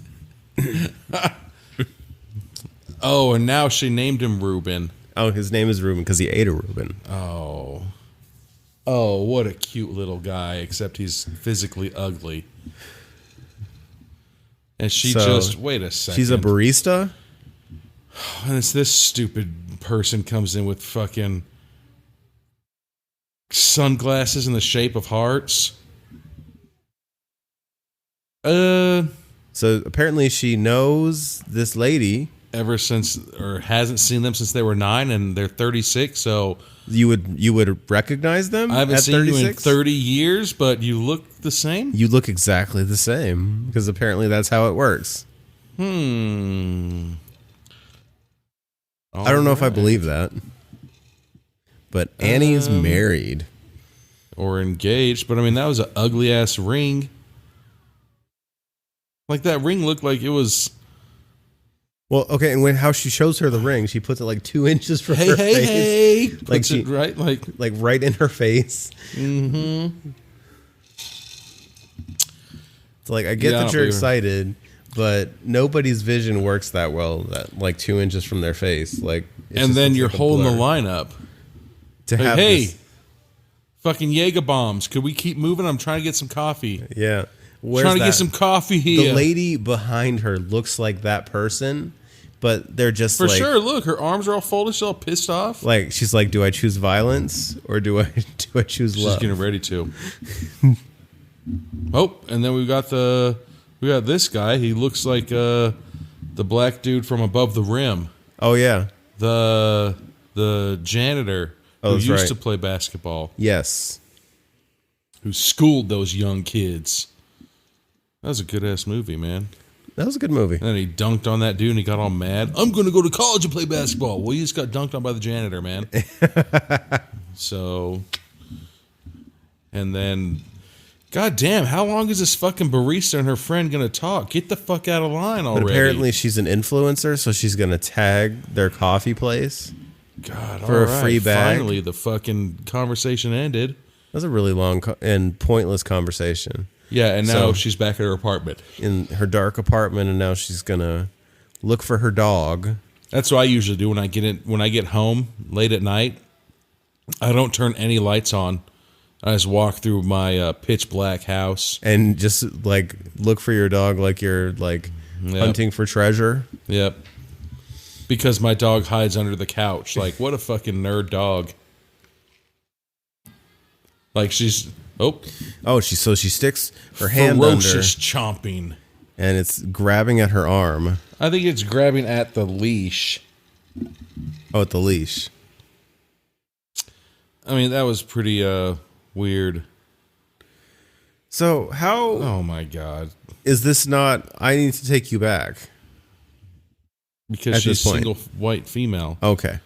S3: Oh, and now she named him Reuben.
S2: Oh, his name is Reuben because he ate a Reuben.
S3: Oh. Oh, what a cute little guy, except he's physically ugly. And she wait a second.
S2: She's a barista?
S3: And it's this stupid person comes in with fucking sunglasses in the shape of hearts.
S2: So apparently she knows this lady.
S3: Ever since, or hasn't seen them since they were 9, and they're 36, so...
S2: You would recognize them?
S3: I haven't
S2: at
S3: seen
S2: 36?
S3: you in 30 years, but you look the same?
S2: You look exactly the same, because apparently that's how it works.
S3: I
S2: don't know if I believe that. But Annie's married.
S3: Or engaged, but I mean, that was an ugly-ass ring. Like, that ring looked like it was...
S2: Well, okay, and how she shows her the ring, she puts it like 2 inches from her face.
S3: Hey!
S2: Like
S3: Puts it right, like
S2: right in her face.
S3: Mm-hmm.
S2: It's like, I get that you're excited, but nobody's vision works that well, that like 2 inches from their face. Like,
S3: and then you're holding the line up.
S2: To
S3: like,
S2: have
S3: hey,
S2: this,
S3: fucking Jaeger bombs, could we keep moving? I'm trying to get some coffee.
S2: Yeah.
S3: Trying to get some coffee here.
S2: The lady behind her looks like that person, but they're just
S3: for
S2: like,
S3: sure. Look, her arms are all folded. She's all pissed off.
S2: Like she's like, do I choose violence or do I choose love?
S3: She's getting ready to. Oh, and then we got this guy. He looks like the black dude from Above the Rim.
S2: Oh yeah,
S3: the janitor who used to play basketball.
S2: Yes,
S3: who schooled those young kids. That was a good-ass movie, man.
S2: That was a good movie.
S3: And then he dunked on that dude and he got all mad. I'm going to go to college and play basketball. Well, you just got dunked on by the janitor, man. So, and then, goddamn, how long is this fucking barista and her friend going to talk? Get the fuck out of line already.
S2: But apparently she's an influencer, so she's going to tag their coffee place.
S3: God,
S2: for a free bag.
S3: Finally, the fucking conversation ended.
S2: That was a really long and pointless conversation.
S3: Yeah, and now she's back at her apartment.
S2: In her dark apartment, and now she's gonna look for her dog.
S3: That's what I usually do when I get home late at night. I don't turn any lights on. I just walk through my pitch black house.
S2: And just like look for your dog like you're like hunting for treasure.
S3: Yep. Because my dog hides under the couch. Like, what a fucking nerd dog. Like, she's... Oh,
S2: she sticks her hand
S3: ferocious
S2: under,
S3: chomping.
S2: and it's grabbing at her arm.
S3: I think it's grabbing at the leash.
S2: Oh, at the leash.
S3: I mean, that was pretty weird.
S2: So how...
S3: Oh, my God.
S2: Is this not... I Need to Take You Back?
S3: Because
S2: At
S3: she's
S2: this point.
S3: single white female.
S2: Okay.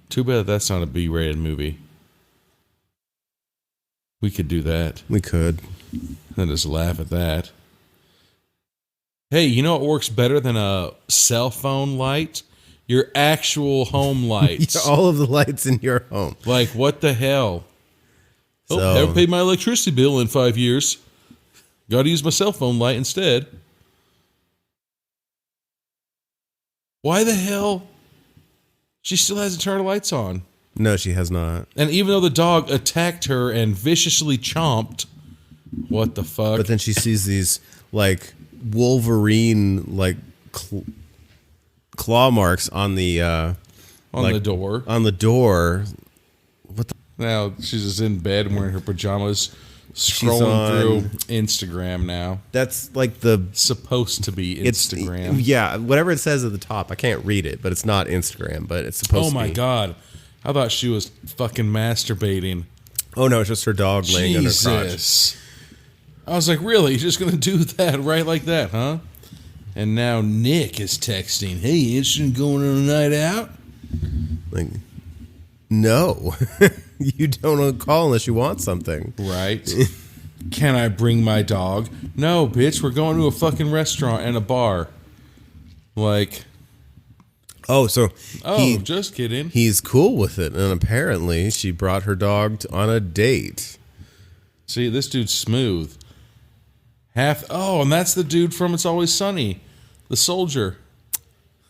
S3: Too bad that's not a B-rated movie. We could do that.
S2: We could.
S3: And just laugh at that. Hey, you know what works better than a cell phone light? Your actual home lights.
S2: All of the lights in your home.
S3: Like, what the hell?
S2: So,
S3: Haven't paid my electricity bill in 5 years. Got to use my cell phone light instead. Why the hell? She still hasn't turned her lights on.
S2: no, she has not.
S3: And even though the dog attacked her and viciously chomped, what the fuck?
S2: But then she sees these like Wolverine like claw marks on the
S3: on
S2: like,
S3: the door.
S2: On the door.
S3: Now she's just in bed wearing her pajamas,
S2: She's
S3: scrolling
S2: on-
S3: through Instagram now.
S2: That's like the
S3: Supposed to be Instagram.
S2: Yeah, whatever it says at the top. I can't read it, but it's not Instagram, but it's supposed
S3: Oh
S2: to be.
S3: my God. I thought she was fucking masturbating.
S2: Oh no, it's just her dog laying on her crotch.
S3: Jesus. I was like, really? You're just going to do that right like that, huh? And now Nick is texting, hey, interested in going on a night out?
S2: Like, no. You don't call unless you want something.
S3: Right. Can I bring my dog? No, bitch, we're going to a fucking restaurant and a bar. Like,
S2: Oh, so
S3: just kidding.
S2: he's cool with it, and apparently she brought her dog on a date.
S3: See, this dude's smooth. And that's the dude from It's Always Sunny, the soldier.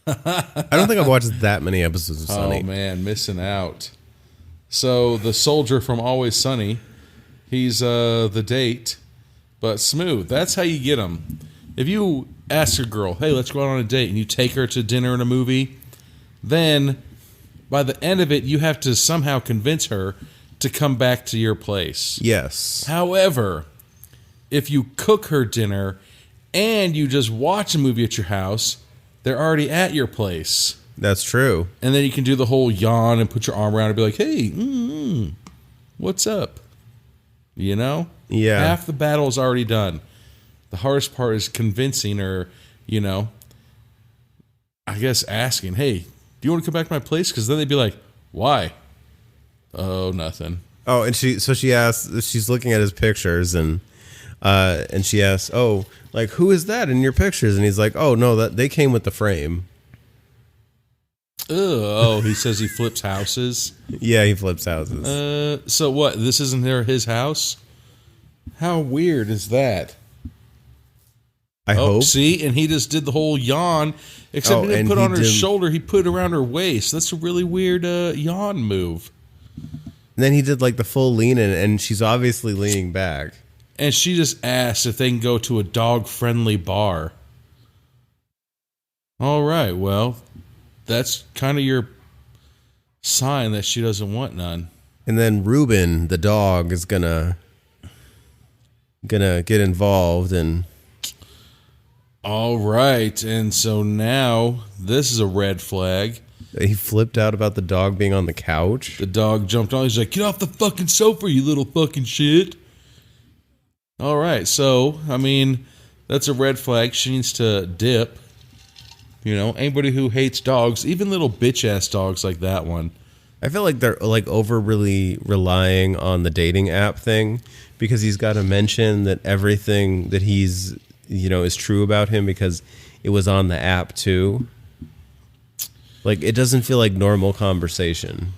S2: I don't think I've watched that many episodes of Sunny.
S3: Oh man, missing out. So the soldier from Always Sunny, he's the date, but smooth. That's how you get him. If you ask a girl, hey, let's go out on a date, and you take her to dinner and a movie, then by the end of it, you have to somehow convince her to come back to your place.
S2: Yes.
S3: However, if you cook her dinner and you just watch a movie at your house, they're already at your place.
S2: That's true.
S3: And then you can do the whole yawn and put your arm around and be like, hey, what's up? You know?
S2: Yeah.
S3: Half the battle is already done. The hardest part is convincing or, I guess asking, hey, do you want to come back to my place? Because then they'd be like, why? Oh, nothing.
S2: Oh, and she asks, she's looking at his pictures and she asks, oh, like, who is that in your pictures? And he's like, oh, no, that they came with the frame.
S3: Oh, he says he flips houses.
S2: Yeah, he flips houses.
S3: So what? This isn't his house? How weird is that?
S2: I hope.
S3: See, and he just did the whole yawn, except he didn't
S2: and
S3: put it
S2: he
S3: on her
S2: didn't-
S3: shoulder. He put it around her waist. That's a really weird yawn move.
S2: And then he did like the full lean in, and she's obviously leaning back.
S3: And she just asked if they can go to a dog-friendly bar. All right, well, that's kind of your sign that she doesn't want none.
S2: And then Ruben, the dog, is gonna get involved, and
S3: All right, and so now this is a red flag.
S2: he flipped out about the dog being on the couch.
S3: The dog jumped on. He's like, get off the fucking sofa, you little fucking shit. All right, so, I mean, that's a red flag. She needs to dip. Anybody who hates dogs, even little bitch-ass dogs like that one.
S2: I feel like they're like over really relying on the dating app thing, because he's got to mention that everything that he's is true about him because it was on the app too. Like, it doesn't feel like normal conversation.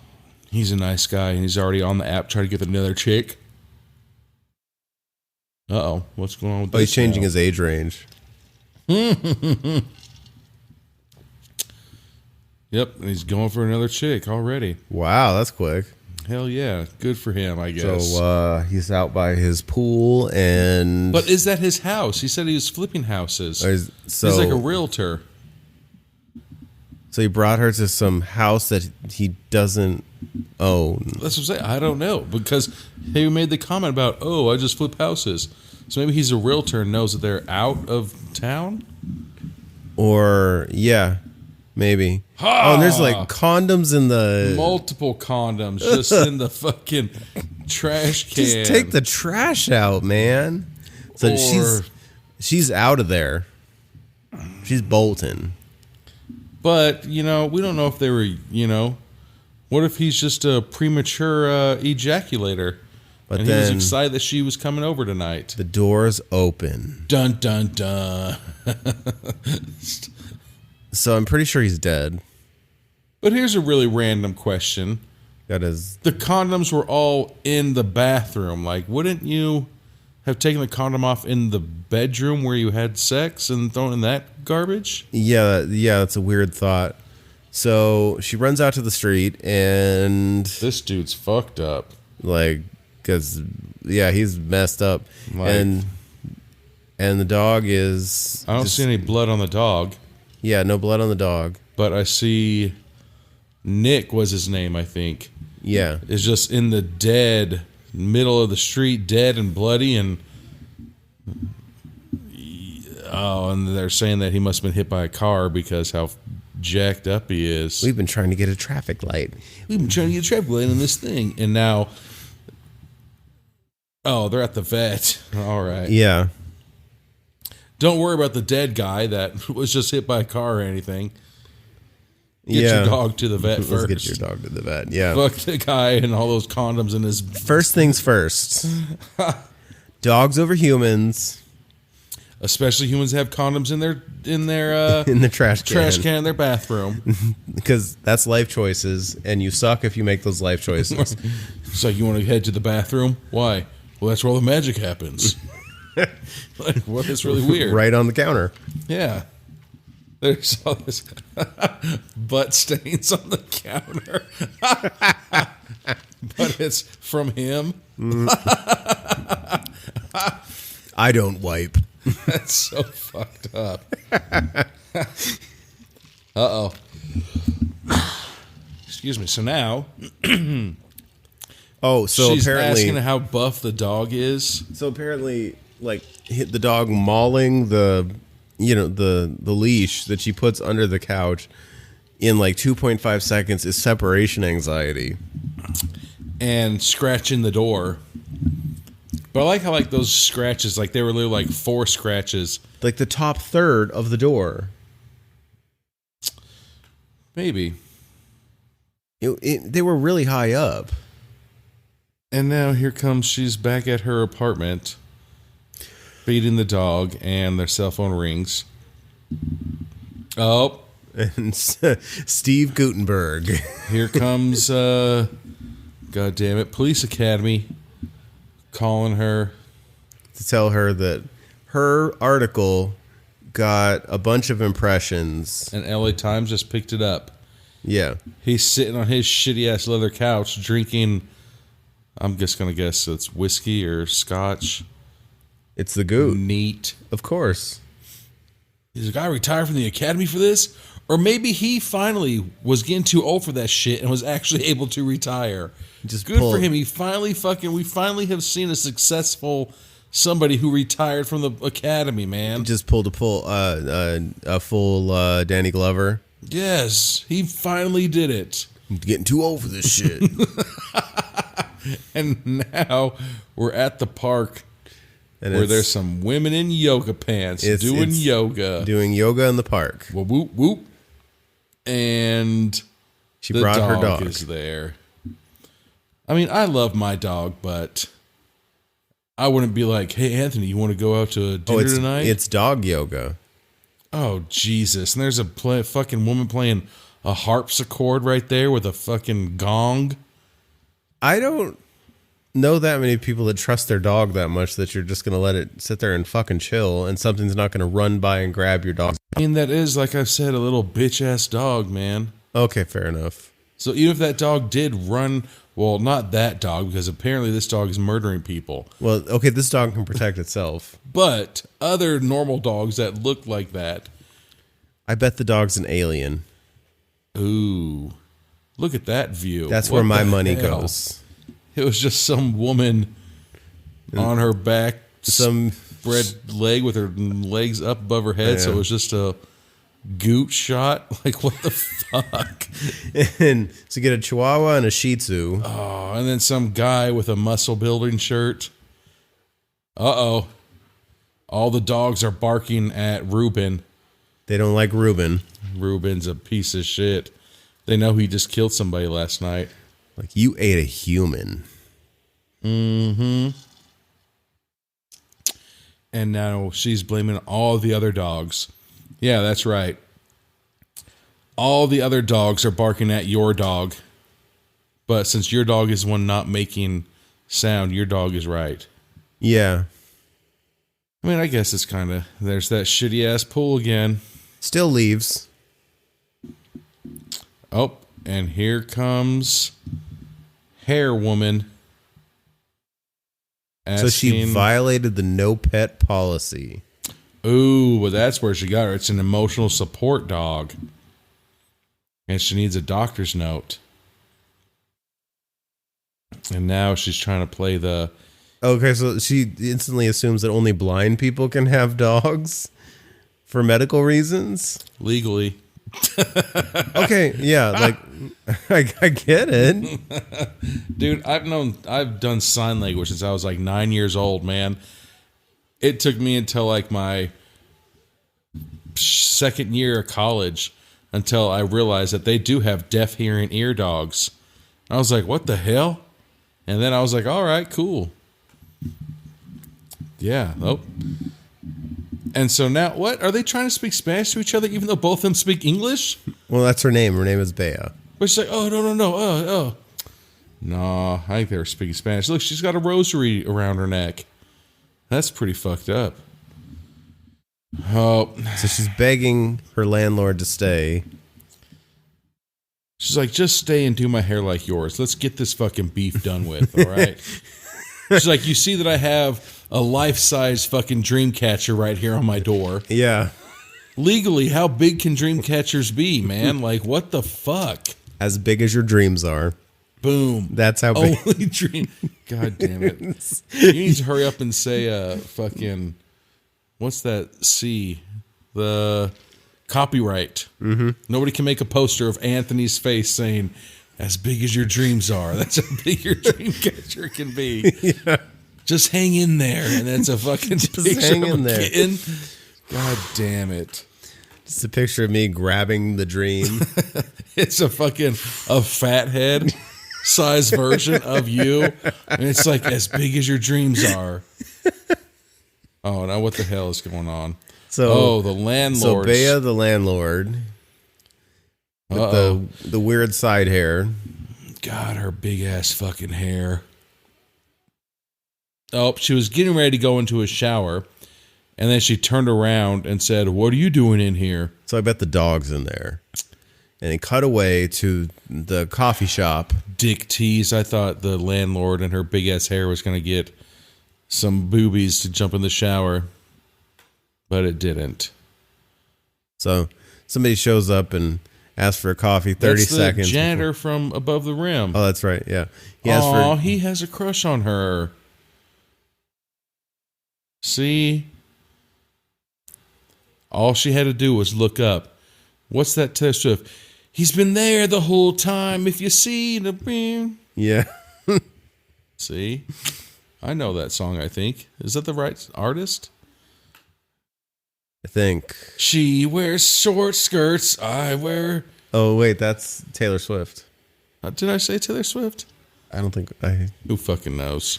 S3: He's a nice guy, and he's already on the app trying to get another chick. Uh-oh, what's going on with this?
S2: He's changing
S3: now?
S2: his age range.
S3: Yep, and he's going for another chick already.
S2: Wow, that's quick.
S3: Hell yeah, good for him, I guess.
S2: So he's out by his pool, and
S3: But is that his house? He said he was flipping houses.
S2: so
S3: He's like a realtor.
S2: So he brought her to some house that he doesn't own.
S3: That's what I'm saying. I don't know, because he made the comment about, oh, I just flip houses. So maybe he's a realtor and knows that they're out of town?
S2: Or, yeah, maybe.
S3: Ha!
S2: Oh, and there's like condoms in the...
S3: Multiple condoms just in the fucking trash can.
S2: Just take the trash out, man. So
S3: Or-
S2: she's out of there. She's bolting.
S3: But, we don't know if they were, what if he's just a premature ejaculator?
S2: But
S3: and he was
S2: then-
S3: excited that she was coming over tonight.
S2: The door's open.
S3: Dun, dun, dun.
S2: So I'm pretty sure he's dead.
S3: But here's a really random question.
S2: Got his...
S3: The condoms were all in the bathroom. Like, wouldn't you have taken the condom off in the bedroom where you had sex and thrown in that garbage?
S2: Yeah, that's a weird thought. So she runs out to the street and...
S3: This dude's fucked up.
S2: Like, because, yeah, he's messed up.
S3: Like-
S2: and the dog is...
S3: I don't see any blood on the dog,
S2: Yeah, no blood on the dog.
S3: but I see Nick was his name, I think.
S2: Yeah.
S3: Is just in the dead middle of the street, dead and bloody, and and they're saying that he must have been hit by a car because how jacked up he is.
S2: We've been trying to get a traffic light.
S3: We've been trying to get a traffic light on this thing, and now, they're at the vet. All right.
S2: Yeah.
S3: Don't worry about the dead guy that was just hit by a car or anything. Get
S2: Yeah.
S3: your dog to the vet
S2: Let's
S3: first.
S2: get your dog to the vet. Yeah.
S3: Fuck the guy and all those condoms in his.
S2: First things first. Dogs over humans
S3: Especially humans have condoms in their
S2: in the trash can.
S3: in their bathroom.
S2: Because that's life choices, and you suck if you make those life choices.
S3: So you want to head to the bathroom? Why? Well, that's where all the magic happens. Like, what is really weird?
S2: Right on the counter.
S3: Yeah. There's all this butt stains on the counter. But it's from him.
S2: I don't wipe.
S3: That's so fucked up. Uh-oh. Excuse me. So now
S2: Oh, so
S3: she's
S2: apparently...
S3: asking how buff the dog is.
S2: So apparently, like, hit the dog mauling the leash that she puts under the couch in like 2.5 seconds is separation anxiety.
S3: And scratching the door. But I like how like those scratches, like they were literally like 4 scratches.
S2: Like the top third of the door.
S3: Maybe.
S2: They were really high up.
S3: And now here comes, she's back at her apartment, feeding the dog, and their cell phone rings. Oh,
S2: And Steve Gutenberg.
S3: here comes, God damn it, Police Academy calling her.
S2: To tell her that her article got a bunch of impressions.
S3: And LA Times just picked it up.
S2: Yeah.
S3: He's sitting on his shitty ass leather couch drinking, I'm just going to guess it's whiskey or scotch.
S2: It's the Goot.
S3: Neat.
S2: Of course.
S3: Is the guy retired from the academy for this? Or maybe he finally was getting too old for that shit and was actually able to retire.
S2: Just
S3: Good
S2: pull-
S3: for him. We finally have seen a successful somebody who retired from the academy, man.
S2: Just pulled a full Danny Glover.
S3: Yes, he finally did it.
S2: I'm getting too old for this shit.
S3: And now we're at the park
S2: And
S3: where
S2: it's
S3: there's some women in yoga pants
S2: It's-
S3: doing
S2: it's
S3: yoga.
S2: doing yoga in the park.
S3: Whoop, whoop, whoop. And
S2: She
S3: the
S2: brought her
S3: dog
S2: dog.
S3: is there. I mean, I love my dog, but I wouldn't be like, "Hey, Anthony, you want to go out to dinner tonight?"
S2: It's dog yoga.
S3: Oh, Jesus! And there's a fucking woman playing a harpsichord right there with a fucking gong.
S2: I don't know that many people that trust their dog that much that you're just going to let it sit there and fucking chill and something's not going to run by and grab your dog.
S3: I mean, that is, like I've said, a little bitch ass dog, man.
S2: Okay, fair enough.
S3: So even if that dog did run, well, not that dog, because apparently this dog is murdering people.
S2: Well, okay, this dog can protect itself.
S3: But other normal dogs that look like that.
S2: I bet the dog's an alien.
S3: Ooh. Look at that view.
S2: That's
S3: What
S2: where my
S3: the
S2: money
S3: hell?
S2: goes.
S3: It was just some woman on her back,
S2: Some
S3: spread leg with her legs up above her head, so it
S2: Yeah.
S3: was just a goot shot. Like, what the fuck?
S2: and so you get a Chihuahua and a Shih Tzu.
S3: Oh, and then some guy with a muscle building shirt. Uh-oh. All the dogs are barking at Ruben.
S2: They don't like Ruben.
S3: Ruben's a piece of shit. They know he just killed somebody last night.
S2: Like, you ate a human.
S3: Mm-hmm. And now she's blaming all the other dogs. Yeah, that's right. All the other dogs are barking at your dog. But since your dog is one not making sound, your dog is right.
S2: Yeah.
S3: I mean, I guess it's kind of... There's that shitty-ass pool again.
S2: Still leaves.
S3: Oh, and here comes Hair Woman.
S2: So she
S3: asking-
S2: violated the no pet policy.
S3: Ooh, well, that's where she got her. It's an emotional support dog. And she needs a doctor's note. And now she's trying to play the...
S2: Okay, so she instantly assumes that only blind people can have dogs for medical reasons.
S3: legally.
S2: Okay, yeah, like I get it.
S3: Dude, I've done sign language since I was like 9 years old, man. It took me until like my second year of college until I realized that they do have deaf hearing ear dogs. I was like, what the hell? And then I was like, all right, cool. Yeah. Oh. And so now, what? Are they trying to speak Spanish to each other even though both of them speak English?
S2: Well, that's her name. Her name is Bea.
S3: But she's like, oh, no. Oh. No, I think they were speaking Spanish. Look, she's got a rosary around her neck. That's pretty fucked up. Oh,
S2: So she's begging her landlord to stay.
S3: she's like, just stay and do my hair like yours. Let's get this fucking beef done with, all right? She's like, you see that I have a life-size fucking dream catcher right here on my door.
S2: Yeah.
S3: Legally, how big can dream catchers be, man? Like, what the fuck?
S2: As big as your dreams are.
S3: Boom.
S2: That's how big.
S3: Only dream. God damn it. You need to hurry up and say, fucking, what's that C? The copyright. Mm-hmm. Nobody can make a poster of Anthony's face saying, as big as your dreams are. That's how big your dream catcher can be.
S2: Yeah.
S3: Just hang in there. And that's a fucking picture
S2: hang
S3: of
S2: in
S3: a
S2: there.
S3: kitten. God damn it.
S2: Just a picture of me grabbing the dream.
S3: It's a fathead size version of you. And it's like as big as your dreams are. Oh, now what the hell is going on?
S2: So,
S3: the
S2: so
S3: landlord.
S2: Bea, the landlord, with the weird side hair.
S3: God, her big ass fucking hair. Oh, she was getting ready to go into a shower. And then she turned around and said, what are you doing in here?
S2: So I bet the dog's in there. And he cut away to the coffee shop.
S3: Dick tease. I thought the landlord and her big ass hair was going to get some boobies to jump in the shower. But it didn't.
S2: So somebody shows up and asks for a coffee. 30
S3: That's the
S2: seconds.
S3: janitor from Above the Rim.
S2: Oh, that's right. Yeah. He
S3: He has a crush on her. See? All she had to do was look up. What's that Taylor Swift? He's been there the whole time. If you see the...
S2: Yeah.
S3: See? I know that song, I think. Is that the right artist?
S2: I think.
S3: She wears short skirts. I wear...
S2: Oh, wait. That's Taylor Swift.
S3: Did I say Taylor Swift?
S2: I don't think I...
S3: Who fucking knows?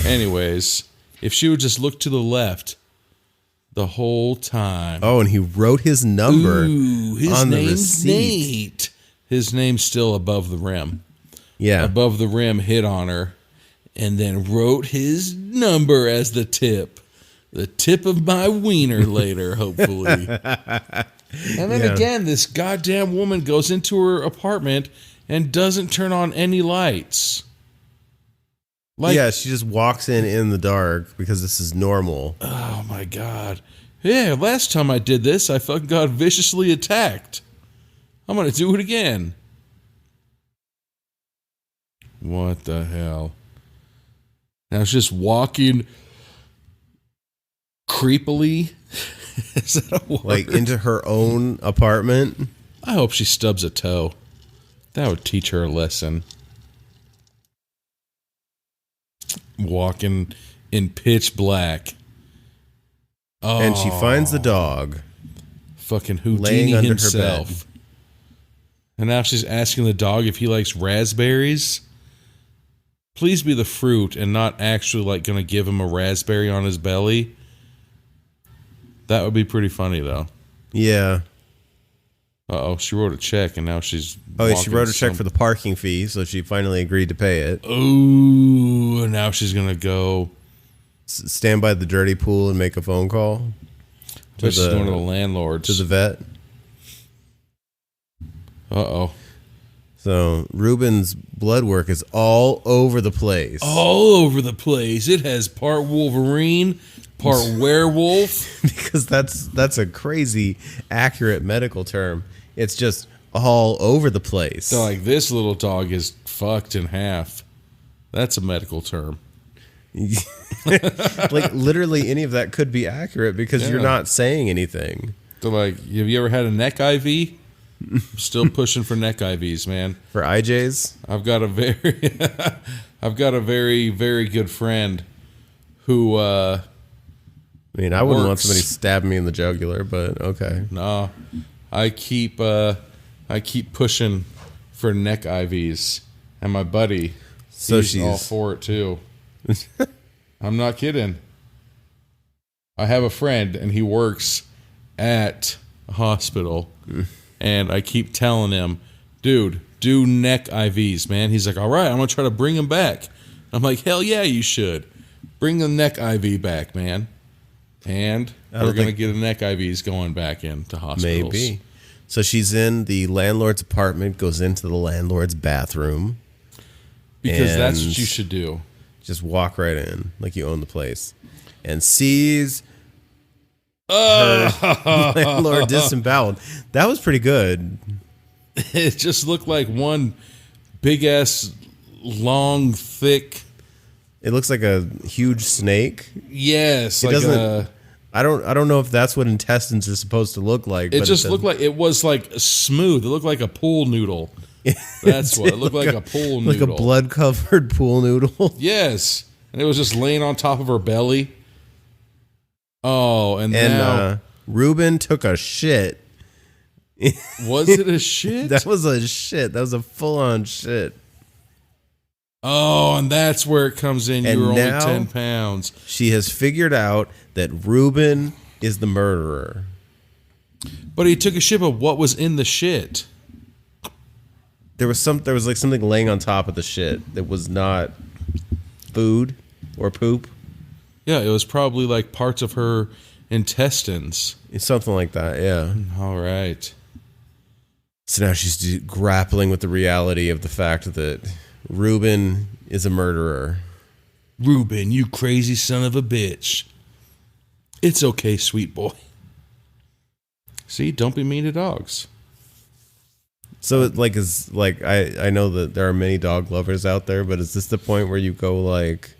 S3: Anyways, if she would just look to the left the whole time.
S2: Oh, and he wrote his number
S3: His
S2: on the
S3: name's
S2: receipt.
S3: Nate. His name's still Above the Rim.
S2: Yeah.
S3: Above the Rim hit on her and then wrote his number as the tip. The tip of my wiener later, hopefully. And then
S2: Yeah.
S3: again, this goddamn woman goes into her apartment and doesn't turn on any lights. Like,
S2: yeah, she just walks in the dark because this is normal.
S3: oh my God. Yeah, last time I did this, I fucking got viciously attacked. I'm going to do it again. What the hell? Now it's just walking creepily. Is that a word?
S2: Like into her own apartment.
S3: I hope she stubs a toe. That would teach her a lesson. Walking in pitch black. Oh,
S2: And she finds the dog.
S3: fucking
S2: laying
S3: Houdini
S2: under her
S3: himself.
S2: bed.
S3: And now she's asking the dog if he likes raspberries. Please be the fruit and not actually like going to give him a raspberry on his belly. That would be pretty funny though.
S2: Yeah.
S3: Uh-oh, she wrote a check and now she's
S2: Oh, yeah, she
S3: walking
S2: wrote a check for the parking fee, so she finally agreed to pay it.
S3: Ooh, and now she's going to go.
S2: Stand by the dirty pool and make a phone call
S3: But she's going to the landlords.
S2: to the vet.
S3: Uh-oh.
S2: So Ruben's blood work is all over the place.
S3: All over the place. It has part Wolverine, part werewolf.
S2: Because that's a crazy accurate medical term. It's just all over the place.
S3: So like this little dog is fucked in half. That's a medical term.
S2: Like literally any of that could be accurate because you're
S3: Yeah.
S2: not saying anything.
S3: So like, have you ever had a neck IV? Still pushing for neck IVs, man.
S2: For IJs,
S3: I've got a very, very good friend who
S2: I mean, I wouldn't want
S3: works.
S2: somebody stabbing me in the jugular, but okay.
S3: no, I keep pushing for neck IVs, and my buddy,
S2: So
S3: he's
S2: she's
S3: all for it too. I'm not kidding. I have a friend, and he works at a hospital, and I keep telling him, dude, do neck IVs, man. He's like, all right, I'm going to try to bring him back. I'm like, hell yeah, you should. Bring the neck IV back, man. And
S2: I don't
S3: we're going to
S2: think-
S3: get a neck IVs going back into hospitals.
S2: maybe. So she's in the landlord's apartment, goes into the landlord's bathroom,
S3: Because that's
S2: And-
S3: what you should do.
S2: just walk right in like you own the place, and sees her landlord disemboweled. That was pretty good.
S3: It just looked like one big ass, long, thick.
S2: It looks like a huge snake.
S3: Yes,
S2: It
S3: like
S2: doesn't-
S3: a.
S2: I don't know if that's what intestines are supposed to look like.
S3: It
S2: but
S3: just looked like it was like smooth. It looked like a pool noodle. That's what it looked like. A pool
S2: like
S3: noodle,
S2: a blood covered pool noodle.
S3: Yes, and it was just laying on top of her belly. Oh, and
S2: And
S3: now
S2: Ruben took a shit.
S3: was it a shit?
S2: That was a shit. That was a full on shit.
S3: Oh, and that's where it comes in.
S2: And
S3: You were only
S2: now-
S3: 10 pounds.
S2: She has figured out that Ruben is the murderer.
S3: But he took a shit, but what was in the shit?
S2: There was like something laying on top of the shit that was not food or poop.
S3: Yeah, it was probably like parts of her intestines.
S2: It's something like that, yeah.
S3: All right.
S2: So now she's grappling with the reality of the fact that Ruben is a murderer.
S3: Ruben, you crazy son of a bitch. It's okay, sweet boy. See, don't be mean to dogs.
S2: So it like is like I know that there are many dog lovers out there, but is this the point where you go like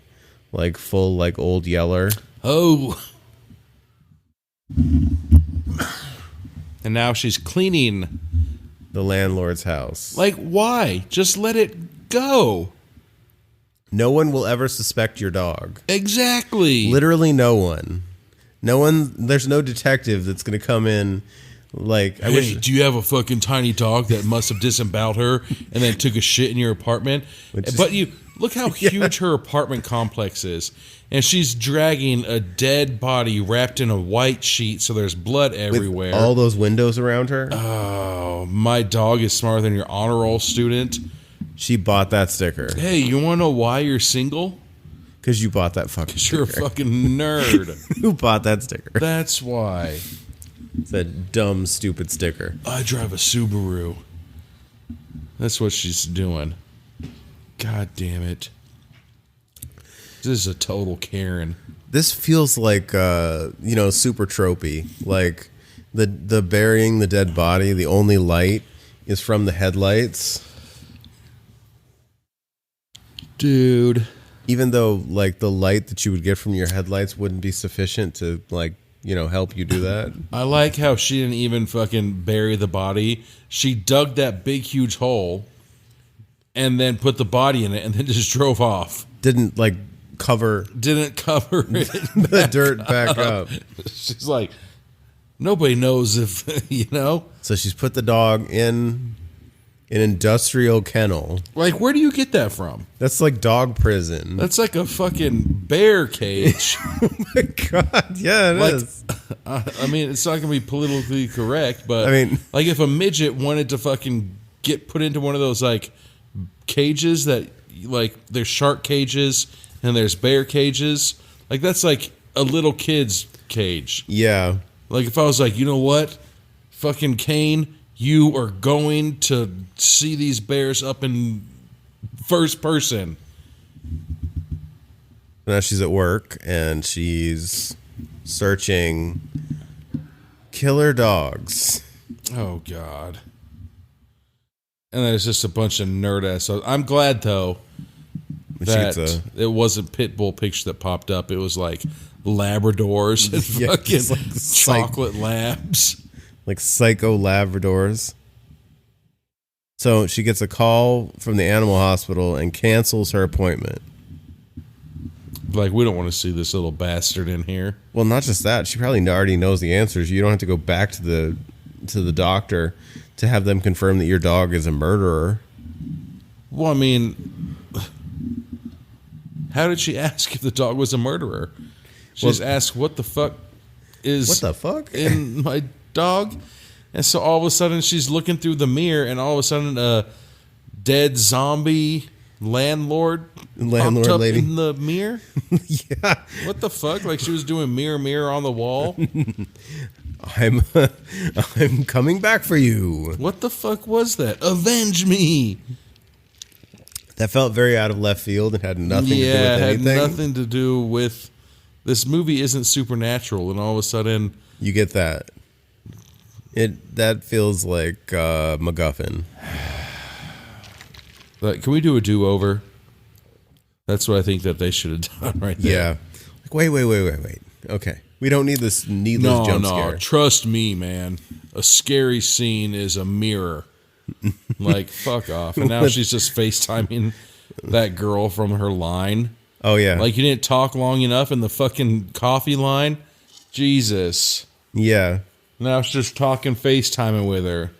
S2: full like old Yeller?
S3: Oh. And now she's cleaning.
S2: The landlord's house.
S3: Like, why? Just let it go.
S2: No one will ever suspect your dog.
S3: Exactly.
S2: Literally no one. No one. There's no detective that's gonna come in. Like I
S3: Hey,
S2: wish.
S3: do you have a fucking tiny dog that must have disemboweled her and then took a shit in your apartment?
S2: Which is-
S3: But you look how huge her apartment complex is, and she's dragging a dead body wrapped in a white sheet, so there's blood
S2: With
S3: everywhere.
S2: all those windows around her.
S3: Oh, my dog is smarter than your honor roll student.
S2: She bought that sticker
S3: Hey, you want to know why you're single?
S2: because you bought that fucking.
S3: You're a
S2: sticker.
S3: fucking nerd.
S2: Who bought that sticker?
S3: That's why.
S2: It's a dumb, stupid sticker.
S3: I drive a Subaru. That's what she's doing. God damn it. This is a total Karen.
S2: This feels like super tropey. Like the burying the dead body, the only light is from the headlights.
S3: Dude.
S2: Even though like the light that you would get from your headlights wouldn't be sufficient to help you do that.
S3: I like how she didn't even fucking bury the body. She dug that big huge hole and then put the body in it and then just drove off.
S2: Didn't cover
S3: it.
S2: the dirt back up.
S3: She's like, nobody knows if,
S2: So she's put the dog in an industrial kennel.
S3: Like, where do you get that from?
S2: That's like dog prison.
S3: That's like a fucking bear cage.
S2: Oh my God. Yeah, it is.
S3: I mean, it's not going to be politically correct, but
S2: I mean,
S3: like if a midget wanted to fucking get put into one of those like cages that like there's shark cages and there's bear cages, like that's like a little kid's cage.
S2: Yeah.
S3: Like if I was like, you know what, fucking Kane, you are going to see these bears up in first person.
S2: Now she's at work and she's searching killer dogs.
S3: Oh God. And then it's just a bunch of nerd ass. So I'm glad though that it wasn't Pitbull picture that popped up. It was like Labradors and fucking chocolate labs.
S2: Like psycho Labradors. So she gets a call from the animal hospital and cancels her appointment.
S3: Like, we don't want to see this little bastard in here.
S2: Well, not just that. She probably already knows the answers. You don't have to go back to the doctor to have them confirm that your dog is a murderer.
S3: Well, I mean, how did she ask if the dog was a murderer? She just asked, what the fuck is in my dog? And so all of a sudden she's looking through the mirror and all of a sudden a dead zombie landlord up
S2: lady
S3: in the mirror.
S2: Yeah.
S3: What the fuck? Like she was doing mirror on the wall.
S2: I'm coming back for you.
S3: What the fuck was that? Avenge me.
S2: That felt very out of left field and had nothing to do with anything.
S3: It had nothing to do with this movie isn't supernatural and all of a sudden
S2: you get that. That feels like MacGuffin.
S3: Like, can we do a do-over? That's what I think that they should have done right there.
S2: Yeah. Like, wait. Okay. We don't need this needless jump scare.
S3: No, trust me, man. A scary scene is a mirror. Like, fuck off. And now she's just FaceTiming that girl from her line.
S2: Oh, yeah.
S3: Like, you didn't talk long enough in the fucking coffee line? Jesus.
S2: Yeah.
S3: Now she's just talking FaceTiming with her.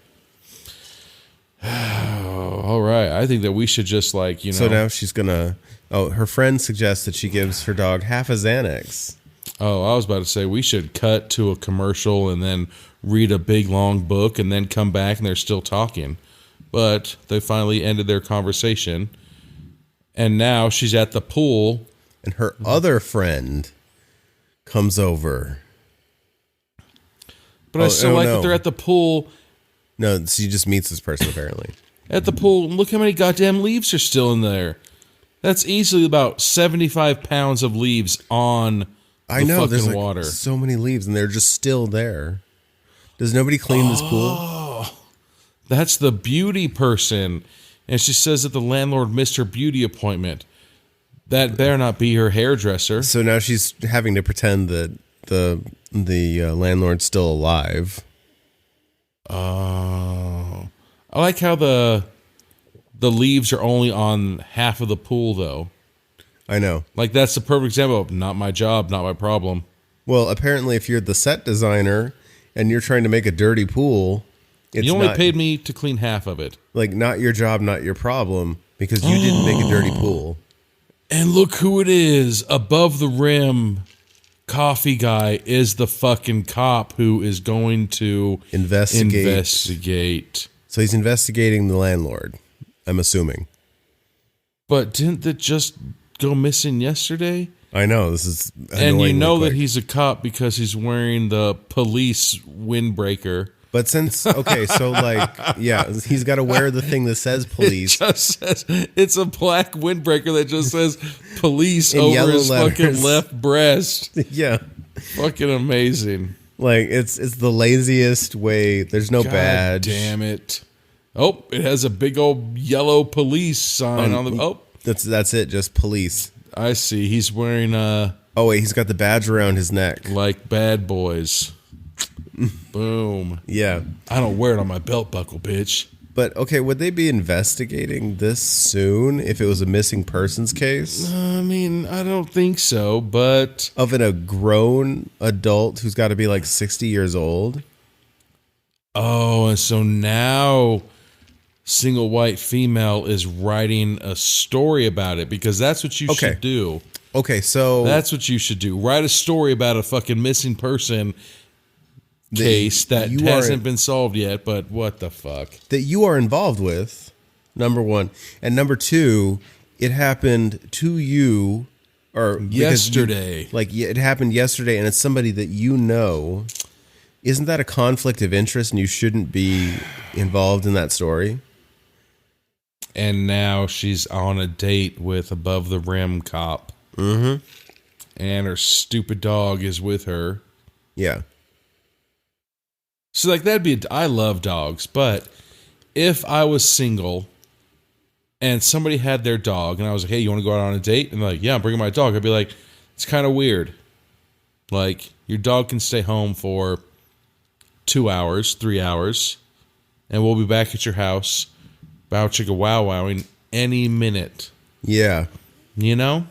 S3: All right. I think that we should just
S2: So now she's gonna. Oh, her friend suggests that she gives her dog half a Xanax.
S3: Oh, I was about to say we should cut to a commercial and then read a big long book and then come back and they're still talking. But they finally ended their conversation. And now she's at the pool.
S2: And her other friend comes over.
S3: But I still like that they're at the pool.
S2: No, she just meets this person apparently.
S3: At the pool, look how many goddamn leaves are still in there. That's easily about 75 pounds of leaves on the fucking water.
S2: So many leaves, and they're just still there. Does nobody clean this pool?
S3: That's the beauty person. And she says that the landlord missed her beauty appointment. That better not be her hairdresser.
S2: So now she's having to pretend that the landlord's still alive.
S3: Oh. I like how the leaves are only on half of the pool, though.
S2: I know.
S3: Like, that's the perfect example of not my job, not my problem.
S2: Well, apparently, if you're the set designer and you're trying to make a dirty pool,
S3: you only paid me to clean half of it.
S2: Like, not your job, not your problem, because you didn't make a dirty pool.
S3: And look who it is. Above the rim, coffee guy is the fucking cop who is going to investigate.
S2: So he's investigating the landlord, I'm assuming.
S3: But didn't that just go missing yesterday?
S2: I know, this is
S3: and you know that he's a cop because he's wearing the police windbreaker.
S2: But since okay, so like yeah, he's got to wear the thing that says police.
S3: It just says, it's a black windbreaker that just says police
S2: In
S3: over
S2: yellow
S3: his
S2: letters.
S3: fucking left breast.
S2: Yeah.
S3: Fucking amazing.
S2: Like it's the laziest way. There's no
S3: God
S2: badge.
S3: damn it. Oh, it has a big old yellow police sign on the. Oh,
S2: That's it. Just police.
S3: I see. He's wearing
S2: Oh wait, he's got the badge around his neck.
S3: like Bad Boys. Boom.
S2: Yeah.
S3: I don't wear it on my belt buckle, bitch.
S2: But okay, would they be investigating this soon if it was a missing persons case
S3: I mean, I don't think so, but
S2: of a grown adult who's got to be like 60 years old?
S3: oh, and so now single white female is writing a story about it because that's what you
S2: Okay.
S3: should do.
S2: Okay, so
S3: That's what you should do. Write a story about a fucking missing person case that
S2: you
S3: hasn't
S2: are-
S3: been solved yet, but what the fuck?
S2: that you are involved with, number one, and number two, it happened to you or because
S3: Yesterday.
S2: it happened yesterday, and it's somebody that you know. Isn't that a conflict of interest, and you shouldn't be involved in that story?
S3: And now she's on a date with Above the Rim cop.
S2: Mm-hmm.
S3: And her stupid dog is with her.
S2: Yeah.
S3: So like I love dogs, but if I was single and somebody had their dog and I was like, hey, you want to go out on a date? And they're like, yeah, I'm bringing my dog. I'd be like, it's kind of weird. Like your dog can stay home for 2 hours, 3 hours, and we'll be back at your house, bow chicka wow wowing any minute.
S2: Yeah.
S3: You know?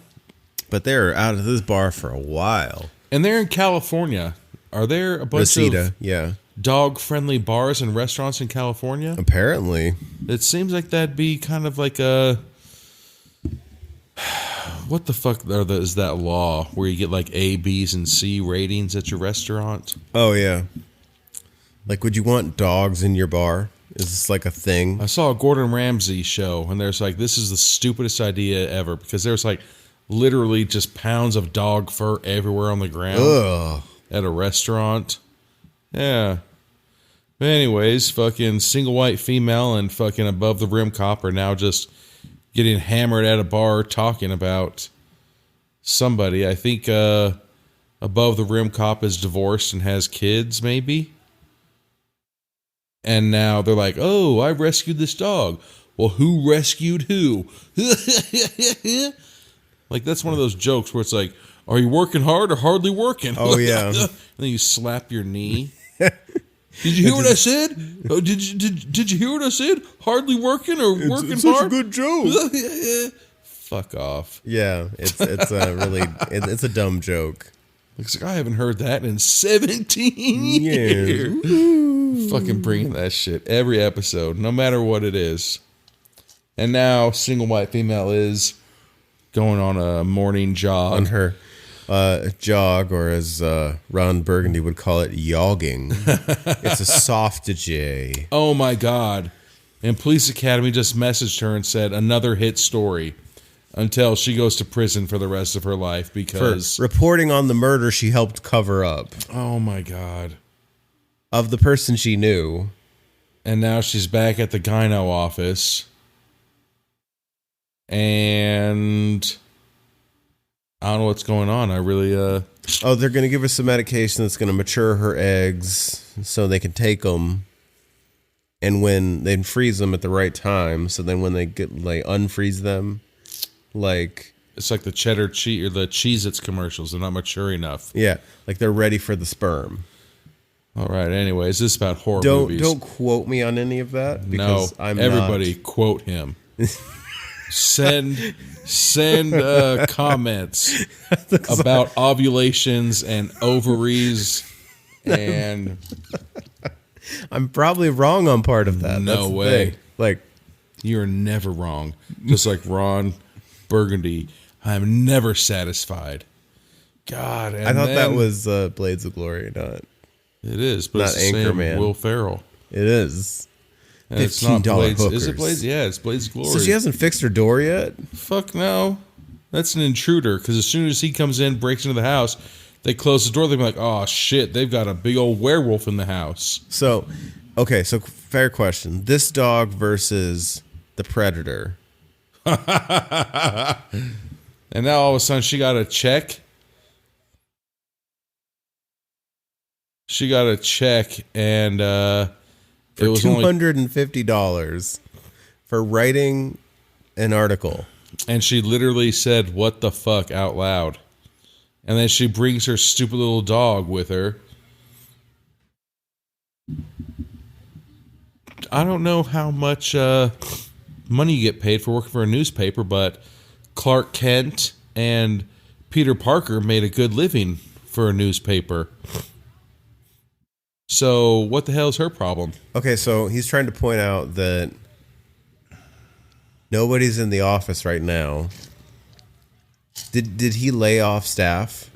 S2: But they're out of this bar for a while.
S3: And they're in California. Are there a bunch
S2: Reseda,
S3: of
S2: yeah.
S3: dog-friendly bars and restaurants in California?
S2: Apparently.
S3: It seems like that'd be kind of like a... What the fuck is that law where you get like A, B's, and C ratings at your restaurant?
S2: Oh, yeah. Like, would you want dogs in your bar? Is this like a thing?
S3: I saw a Gordon Ramsay show, and there's like, this is the stupidest idea ever, because there's like literally just pounds of dog fur everywhere on the ground
S2: Ugh.
S3: at a restaurant. Yeah. But anyways, fucking single white female and fucking Above the Rim cop are now just getting hammered at a bar talking about somebody. I think Above the Rim cop is divorced and has kids, maybe. And now they're like, oh, I rescued this dog. Well, who rescued who? Like, that's one of those jokes where it's like, are you working hard or hardly working?
S2: Oh, yeah.
S3: And then you slap your knee. Did you hear what I said? Oh, did you hear what I said? Hardly working or working
S2: it's such
S3: hard?
S2: a good joke.
S3: Fuck off.
S2: Yeah, it's a really it's a dumb joke.
S3: Looks like I haven't heard that in 17
S2: Yes.
S3: years. Fucking bringing that shit every episode, no matter what it is. And now single white female is going on a morning jog.
S2: On her jog, or as Ron Burgundy would call it, yogging. It's a soft J.
S3: Oh my God. And Police Academy just messaged her and said another hit story until she goes to prison for the rest of her life
S2: For
S3: because...
S2: reporting on the murder she helped cover up
S3: Oh my God.
S2: of the person she knew.
S3: And now she's back at the gyno office. And I don't know what's going on. I really,
S2: Oh, they're going to give her some medication that's going to mature her eggs so they can take them. And when they freeze them at the right time, so then when they get like unfreeze them, like
S3: it's like the cheddar cheese or the Cheez-Its commercials. They're not mature enough.
S2: yeah, like they're ready for the sperm.
S3: All right. Anyways, this is about horror
S2: Don't
S3: movies.
S2: don't quote me on any of that
S3: No,
S2: because I'm
S3: everybody
S2: not.
S3: quote him. Send comments about ovulations and ovaries and
S2: I'm probably wrong on part of that.
S3: No
S2: That's the
S3: way.
S2: thing. Like
S3: you're never wrong. Just like Ron Burgundy, I'm never satisfied. God, and
S2: I thought that
S3: then-
S2: was Blades of Glory, not
S3: it is, but
S2: not
S3: it's the same
S2: Anchorman.
S3: Will Ferrell.
S2: it is.
S3: And it's not
S2: $15
S3: Blades. Is
S2: hookers.
S3: it Blades? Yeah, it's Blades of Glory.
S2: So she hasn't fixed her door yet?
S3: Fuck no. That's an intruder. Because as soon as he comes in, breaks into the house, they close the door, they'd be like, oh shit, they've got a big old werewolf in the house.
S2: So, okay, so fair question. This dog versus the predator.
S3: And now all of a sudden she got a check. She got a check, and it
S2: For
S3: was only,
S2: $250 for writing an article.
S3: and she literally said, "What the fuck," out loud. And then she brings her stupid little dog with her. I don't know how much money you get paid for working for a newspaper, but Clark Kent and Peter Parker made a good living for a newspaper. So what the hell is her problem?
S2: Okay, so he's trying to point out that nobody's in the office right now. Did he lay off staff?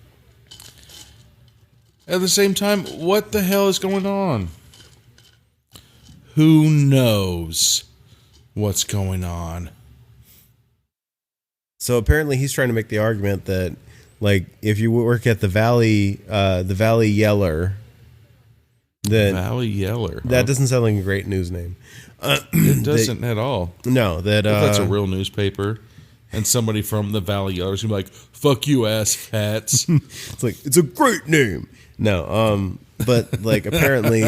S3: At the same time, what the hell is going on? Who knows what's going on?
S2: So apparently he's trying to make the argument that, like, if you work at the Valley Yeller, then
S3: Valley Yeller.
S2: that doesn't sound like a great news name.
S3: It doesn't at all.
S2: No, that
S3: If that's a real newspaper, and somebody from the Valley Yeller is gonna be like, "Fuck you, ass hats."
S2: it's like it's a great name. No, but like apparently,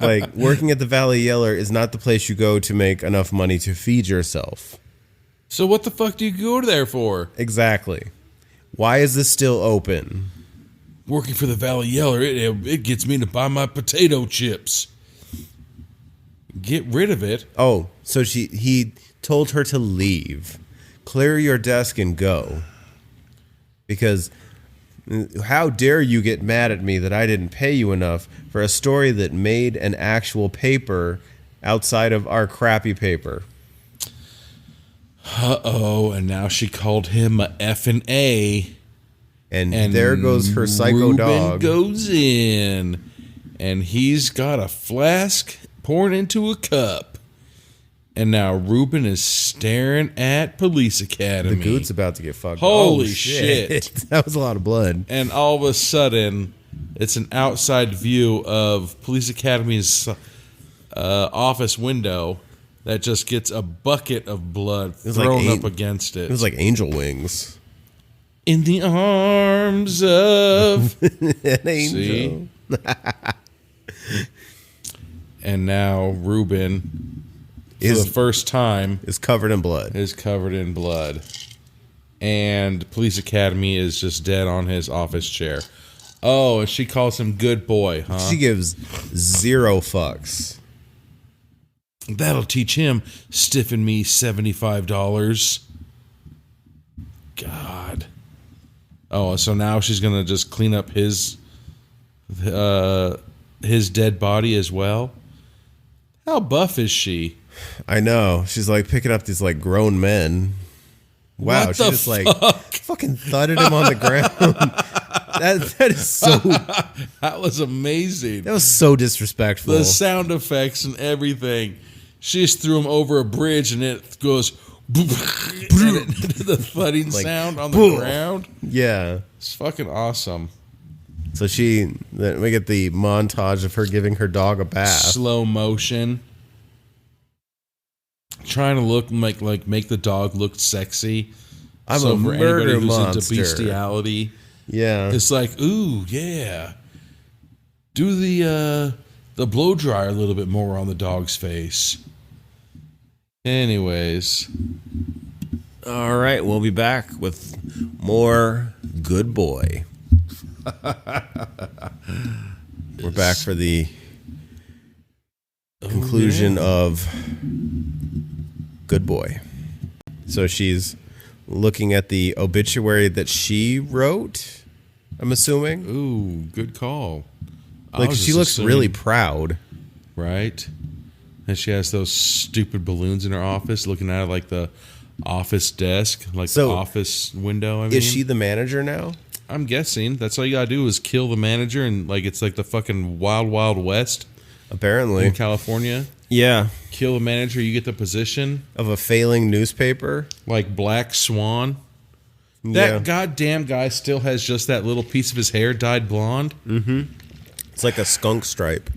S2: like working at the Valley Yeller is not the place you go to make enough money to feed yourself.
S3: So what the fuck do you go there for?
S2: Exactly. Why is this still open?
S3: Working for the Valley Yeller, it gets me to buy my potato chips. Get rid of it.
S2: Oh, so he told her to leave. Clear your desk and go. Because how dare you get mad at me that I didn't pay you enough for a story that made an actual paper outside of our crappy paper?
S3: Uh-oh, and now she called him a effing A.
S2: And there goes her psycho
S3: Ruben
S2: dog.
S3: Goes in, and he's got a flask pouring into a cup. And now Ruben is staring at Police Academy.
S2: The goot's about to get fucked.
S3: Holy
S2: Oh,
S3: shit.
S2: That was a lot of blood.
S3: And all of a sudden, it's an outside view of Police Academy's office window that just gets a bucket of blood thrown up against it.
S2: It was like angel wings.
S3: In the arms of
S2: An angel.
S3: See? And now Ruben, for the first time,
S2: is covered in blood.
S3: is covered in blood. And Police Academy is just dead on his office chair. Oh, and she calls him good boy, huh?
S2: She gives zero fucks.
S3: That'll teach him, stiffen me $75. God. Oh, so now she's gonna just clean up his dead body as well. How buff is she?
S2: I know. She's like picking up these like grown men. Wow,
S3: What
S2: she
S3: the
S2: just like
S3: fuck?
S2: fucking thudded him on the ground. that is so
S3: That was amazing.
S2: that was so disrespectful.
S3: The sound effects and everything. She just threw him over a bridge and it goes and the thudding
S2: Like,
S3: sound on the
S2: boom.
S3: ground.
S2: Yeah.
S3: It's fucking awesome.
S2: So we get the montage of her giving her dog a bath.
S3: Slow motion. Trying to look make the dog look sexy.
S2: I'm
S3: so
S2: a
S3: for
S2: murder
S3: anybody who's
S2: monster.
S3: into bestiality,
S2: Yeah.
S3: it's like, ooh, yeah. Do the blow dryer a little bit more on the dog's face. Anyways.
S2: All right, we'll be back with more Good Boy. We're back for the conclusion of Good Boy. So she's looking at the obituary that she wrote, I'm assuming.
S3: Ooh, good call. I
S2: Like
S3: was
S2: she
S3: just
S2: looks
S3: assuming-
S2: really proud.
S3: right? And she has those stupid balloons in her office looking at it like the office desk, like
S2: So,
S3: the office window. I mean,
S2: Is she the manager now?
S3: I'm guessing that's all you gotta do is kill the manager, and like it's like the fucking wild, wild west
S2: Apparently.
S3: in California.
S2: Yeah.
S3: Kill the manager, you get the position,
S2: Of a failing newspaper.
S3: like Black Swan. That goddamn guy still has just that little piece of his hair dyed blonde.
S2: It's like a skunk stripe,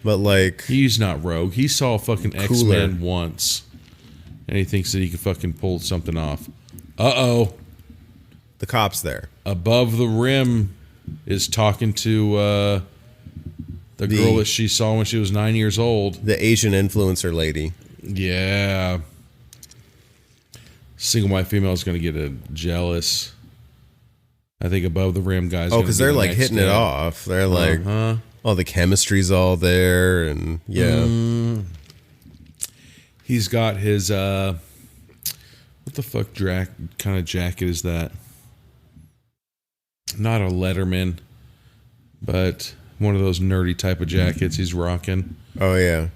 S2: but like
S3: He's not Rogue. He saw fucking X-Men once, and he thinks that he can fucking pull something off. Uh-oh.
S2: the cops there.
S3: Above the Rim is talking to the girl that she saw when she was 9 years old.
S2: The Asian influencer lady.
S3: Yeah. Single white female is going to get jealous. I think Above the Rim guys.
S2: Oh, because they're like hitting it off. They're like, oh, the chemistry's all there, and yeah.
S3: He's got his what the fuck kind of jacket is that? Not a Letterman, but one of those nerdy type of jackets he's rocking.
S2: Oh yeah.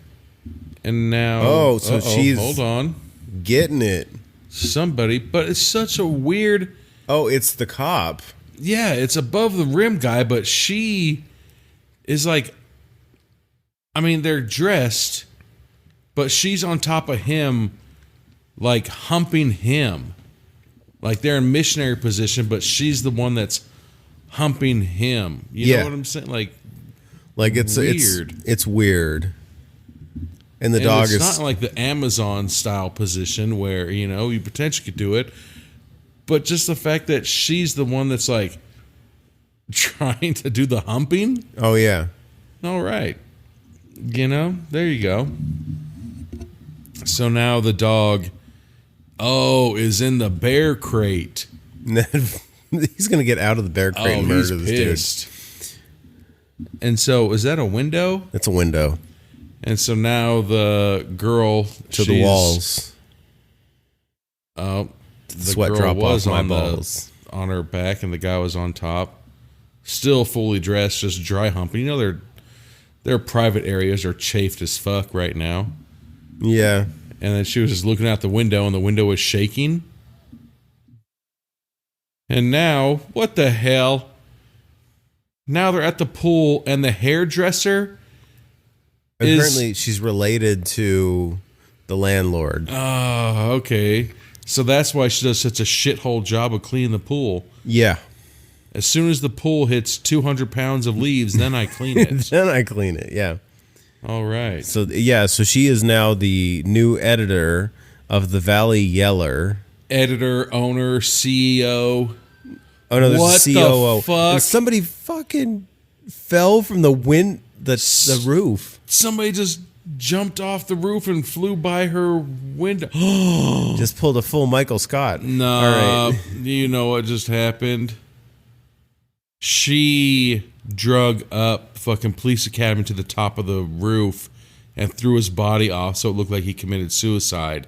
S3: And now,
S2: she's
S3: hold on,
S2: getting it.
S3: Somebody, but it's such a weird.
S2: Oh, it's the cop.
S3: Yeah, it's Above the Rim guy, but she is like, I mean, they're dressed, but she's on top of him, like humping him. Like they're in missionary position, but she's the one that's humping him. You know what I'm saying? Like
S2: it's weird. It's weird. And the dog is
S3: not like the Amazon style position where, you know, you potentially could do it. But just the fact that she's the one that's like trying to do the humping.
S2: Oh, yeah.
S3: All right. You know, there you go. So now the dog, is in the bear crate.
S2: He's going to get out of the bear crate and murder this dude.
S3: And so, is that a window?
S2: It's a window.
S3: And so now the girl
S2: to the walls.
S3: Oh, the
S2: sweat
S3: girl
S2: drop
S3: was
S2: off my
S3: on
S2: balls
S3: on her back, and the guy was on top, still fully dressed, just dry humping. You know their private areas are chafed as fuck right now.
S2: Yeah.
S3: And then she was just looking out the window, and the window was shaking. And now, what the hell? Now they're at the pool, and the hairdresser.
S2: Apparently, she's related to the landlord.
S3: Oh, okay. So that's why she does such a shithole job of cleaning the pool.
S2: Yeah.
S3: As soon as the pool hits 200 pounds of leaves, then I clean it.
S2: Then I clean it, yeah.
S3: All right.
S2: So, yeah, so she is now the new editor of the Valley Yeller.
S3: Editor, owner, CEO.
S2: Oh, no, there's
S3: what
S2: a COO.
S3: The fuck?
S2: And somebody fucking fell from the the roof.
S3: Somebody just jumped off the roof and flew by her window.
S2: Just pulled a full Michael Scott.
S3: No,
S2: all right.
S3: You know what just happened? She drug up fucking police academy to the top of the roof and threw his body off so it looked like he committed suicide.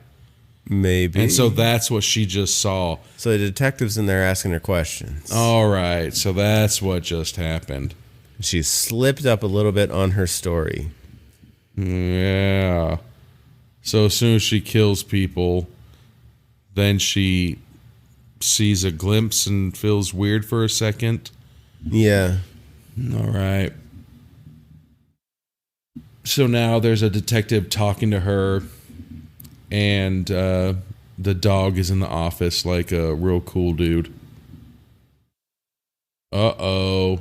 S2: Maybe.
S3: And so that's what she just saw.
S2: So the detective's in there asking her questions.
S3: All right, so that's what just happened.
S2: She slipped up a little bit on her story.
S3: Yeah. So as soon as she kills people, then she sees a glimpse and feels weird for a second.
S2: Yeah.
S3: All right. So now there's a detective talking to her, and the dog is in the office like a real cool dude. Uh-oh.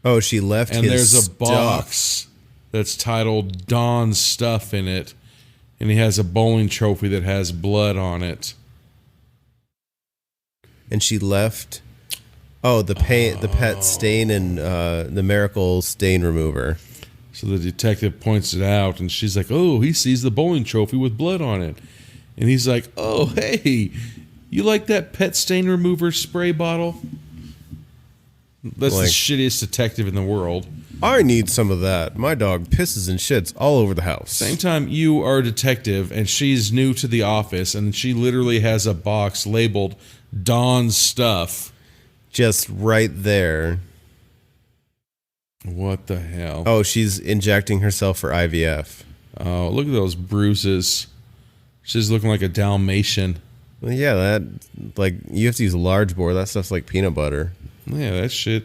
S2: Oh, she left
S3: and
S2: his
S3: there's a box that's titled Don's Stuff in it, and he has a bowling trophy that has blood on it.
S2: And she left. Oh, the pet stain and the Miracle stain remover.
S3: So the detective points it out, and she's like, "Oh, he sees the bowling trophy with blood on it," and he's like, "Oh, hey, you like that pet stain remover spray bottle?" That's the shittiest detective in the world.
S2: I need some of that. My dog pisses and shits all over the house.
S3: Same time, you are a detective, and she's new to the office, and she literally has a box labeled Don's Stuff.
S2: Just right there.
S3: What the hell?
S2: Oh, she's injecting herself for IVF.
S3: Oh, look at those bruises. She's looking like a Dalmatian.
S2: Well, yeah, that, like, you have to use a large bore. That stuff's like peanut butter.
S3: Yeah, that shit.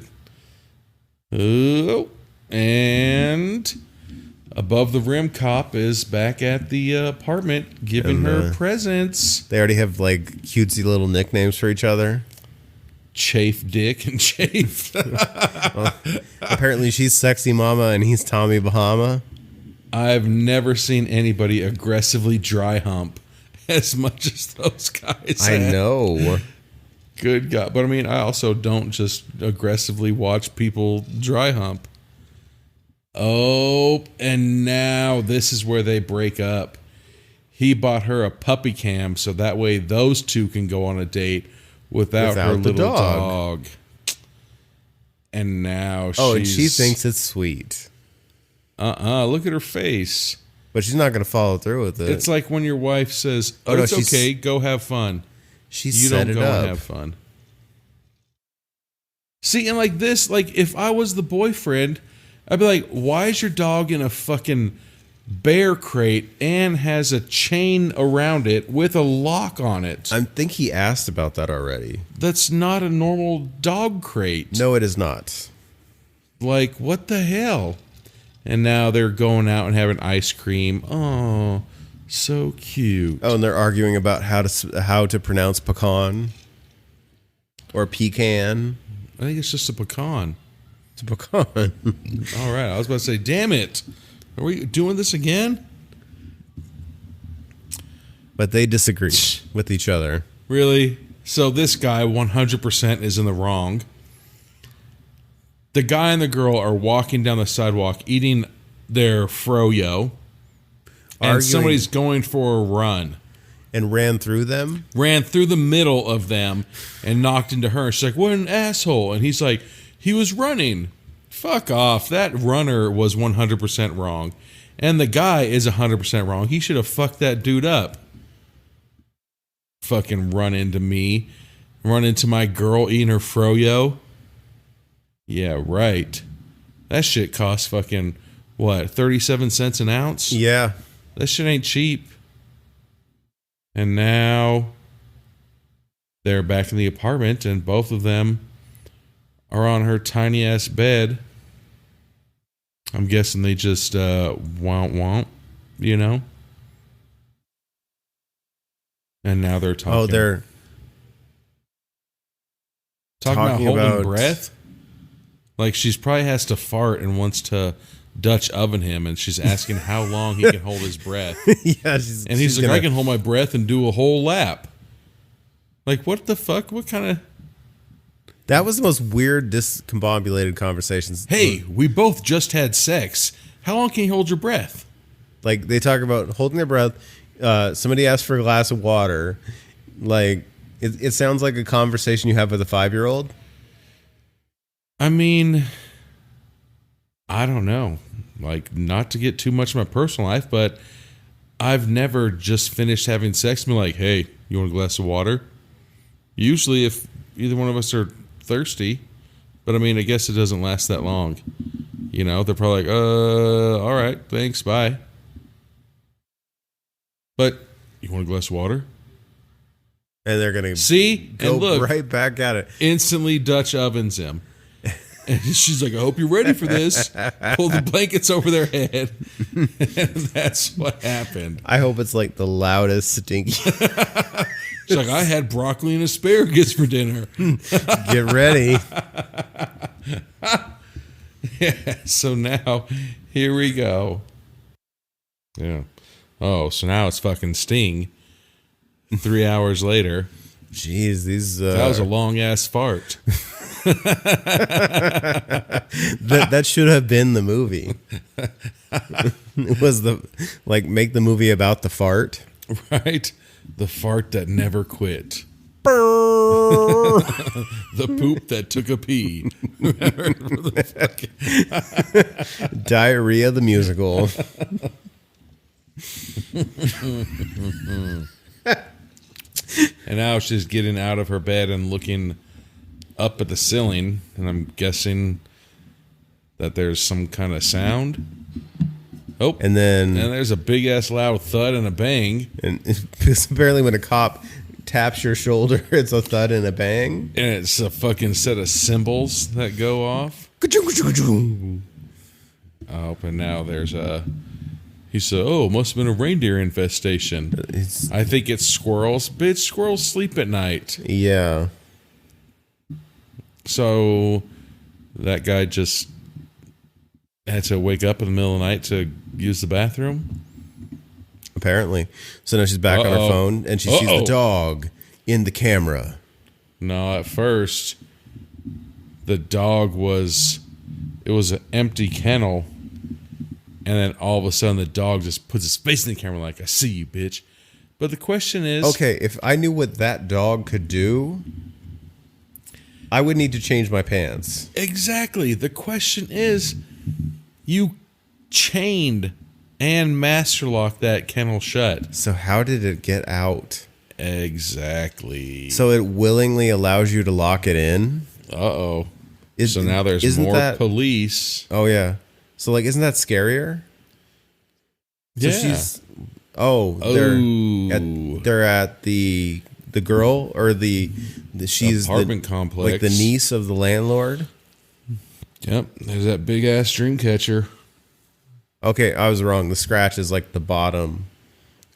S3: Oh, and Above the Rim cop is back at the apartment giving her presents.
S2: They already have like cutesy little nicknames for each other.
S3: Chafe Dick and Chafe.
S2: Apparently she's Sexy Mama and he's Tommy Bahama.
S3: I've never seen anybody aggressively dry hump as much as those guys.
S2: I know.
S3: Good God. But I mean, I also don't just aggressively watch people dry hump. Oh, and now this is where they break up. He bought her a puppy cam so that way those two can go on a date without her
S2: the
S3: little dog. And now
S2: and she thinks it's sweet.
S3: Look at her face.
S2: But she's not going to follow through with it.
S3: It's like when your wife says, it's okay, go have fun.
S2: You set it
S3: don't go
S2: up.
S3: and have fun. See, and like this, like if I was the boyfriend, I'd be like, why is your dog in a fucking bear crate and has a chain around it with a lock on it?
S2: I think he asked about that already.
S3: That's not a normal dog crate.
S2: No, it is not.
S3: Like, what the hell? And now they're going out and having ice cream. Oh, so cute.
S2: Oh, and they're arguing about how to pronounce pecan or pecan.
S3: I think it's just a pecan.
S2: It's a pecan.
S3: All right, I was about to say, damn it. Are we doing this again?
S2: But they disagree with each other.
S3: Really? So this guy 100% is in the wrong. The guy and the girl are walking down the sidewalk eating their froyo. And somebody's going for a run.
S2: And ran through them?
S3: Ran through the middle of them and knocked into her. She's like, what an asshole. And he's like, he was running. Fuck off. That runner was 100% wrong. And the guy is 100% wrong. He should have fucked that dude up. Fucking run into me. Run into my girl eating her froyo. Yeah, right. That shit costs fucking, what, 37 cents an ounce?
S2: Yeah.
S3: That shit ain't cheap. And now they're back in the apartment and both of them are on her tiny ass bed. I'm guessing they just womp, you know? And now they're talking.
S2: Oh, they're
S3: talking about holding breath. Like she's probably has to fart and wants to Dutch oven him, and she's asking how long he can hold his breath.
S2: Yeah,
S3: and he's like, I can hold my breath and do a whole lap. Like, what the fuck? What kind of...
S2: That was the most weird, discombobulated conversations.
S3: Hey, we both just had sex. How long can you hold your breath?
S2: Like, they talk about holding their breath. Somebody asked for a glass of water. Like, it sounds like a conversation you have with a 5-year-old.
S3: I mean, I don't know. Like, not to get too much of my personal life, but I've never just finished having sex and be like, hey, you want a glass of water? Usually, if either one of us are thirsty, but I mean, I guess it doesn't last that long. You know, they're probably like, all right, thanks, bye. But you want a glass of water?
S2: And they're going
S3: to
S2: go
S3: and look,
S2: right back at it.
S3: Instantly Dutch ovens him. And she's like, I hope you're ready for this. Pull the blankets over their head. And that's what happened.
S2: I hope it's like the loudest stinky.
S3: She's like, I had broccoli and asparagus for dinner.
S2: Get ready.
S3: Yeah, so now, here we go. Yeah. Oh, so now it's fucking Sting. 3 hours later.
S2: Jeez, these...
S3: that was a long-ass fart.
S2: that should have been the movie. It was make the movie about the fart.
S3: Right? The fart that never quit. The poop that took a pee.
S2: Diarrhea the musical.
S3: And now she's getting out of her bed and looking up at the ceiling, and I'm guessing that there's some kind of sound. Oh,
S2: and
S3: there's a big ass loud thud and a bang.
S2: And apparently, when a cop taps your shoulder, it's a thud and a bang.
S3: And it's a fucking set of cymbals that go off. Oh, but now there's he said, oh, must have been a reindeer infestation. I think it's squirrels. Bitch, squirrels sleep at night.
S2: Yeah.
S3: So that guy just had to wake up in the middle of the night to use the bathroom?
S2: Apparently. So now she's back on her phone, and she sees the dog in the camera.
S3: No, at first, the dog was an empty kennel. And then all of a sudden, the dog just puts his face in the camera like, I see you, bitch. But the question is...
S2: Okay, if I knew what that dog could do, I would need to change my pants.
S3: Exactly. The question is, you chained and masterlocked that kennel shut.
S2: So how did it get out?
S3: Exactly.
S2: So it willingly allows you to lock it in?
S3: Uh-oh. So now there's more police.
S2: Oh, yeah. So, like, isn't that scarier? So
S3: yeah.
S2: They're at the girl or she's
S3: apartment complex,
S2: like the niece of the landlord.
S3: Yep, there's that big ass dream catcher.
S2: Okay, I was wrong. The scratch is like the bottom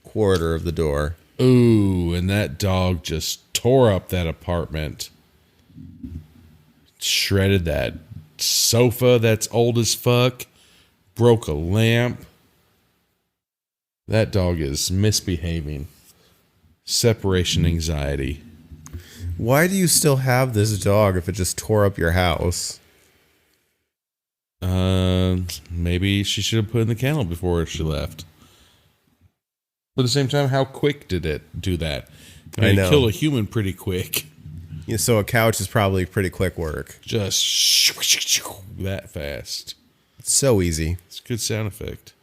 S2: quarter of the door.
S3: Ooh, and that dog just tore up that apartment, shredded that sofa that's old as fuck. Broke a lamp. That dog is misbehaving. Separation anxiety.
S2: Why do you still have this dog if it just tore up your house?
S3: Maybe she should have put it in the kennel before she left. But at the same time, how quick did it do that?
S2: I know.
S3: Kill a human pretty quick.
S2: Yeah, so a couch is probably pretty quick work.
S3: Just that fast.
S2: It's so easy.
S3: It's a good sound effect.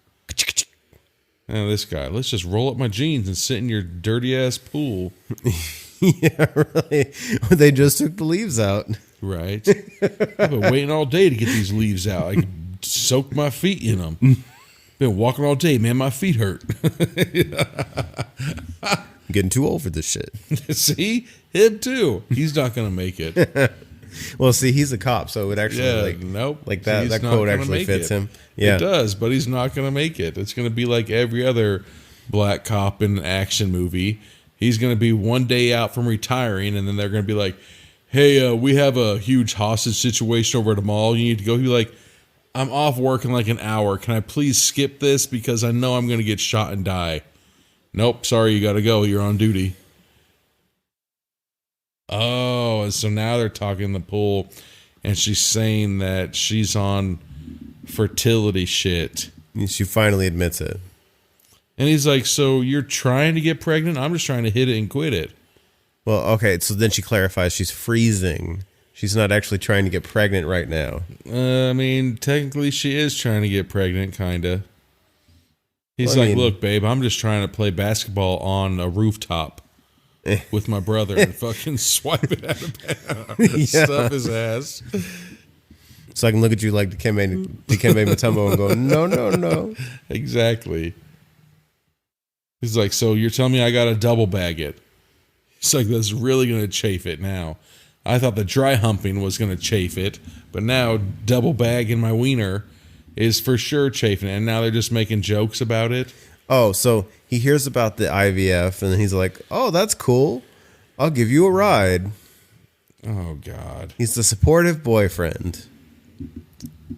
S3: Now this guy, let's just roll up my jeans and sit in your dirty ass pool.
S2: Yeah, really. They just took the leaves out.
S3: Right. I've been waiting all day to get these leaves out. I can soak my feet in them. Been walking all day, man. My feet hurt.
S2: I'm getting too old for this shit.
S3: See? Him too. He's not going to make it.
S2: Well, see, he's a cop, so it would actually
S3: nope.
S2: Like that quote actually fits him. Yeah,
S3: it does, but he's not going to make it. It's going to be like every other black cop in an action movie. He's going to be one day out from retiring, and then they're going to be like, "Hey, we have a huge hostage situation over at the mall. You need to go." He'll be like, "I'm off work in like an hour. Can I please skip this because I know I'm going to get shot and die?" Nope, sorry, you got to go. You're on duty. Oh, and so now they're talking in the pool, and she's saying that she's on fertility shit.
S2: She finally admits it.
S3: And he's like, so you're trying to get pregnant? I'm just trying to hit it and quit it.
S2: Well, okay, so then she clarifies she's freezing. She's not actually trying to get pregnant right now.
S3: I mean, technically she is trying to get pregnant, kind of. He's look, babe, I'm just trying to play basketball on a rooftop with my brother and fucking swipe it out of bounds. Stuff his ass.
S2: So I can look at you like Dikembe Mutombo and go, no.
S3: Exactly. He's like, so you're telling me I got to double bag it? He's like, that's really going to chafe it now. I thought the dry humping was going to chafe it, but now double bagging my wiener is for sure chafing it. And now they're just making jokes about it.
S2: Oh, so he hears about the IVF and he's like, oh, that's cool. I'll give you a ride.
S3: Oh, God.
S2: He's the supportive boyfriend.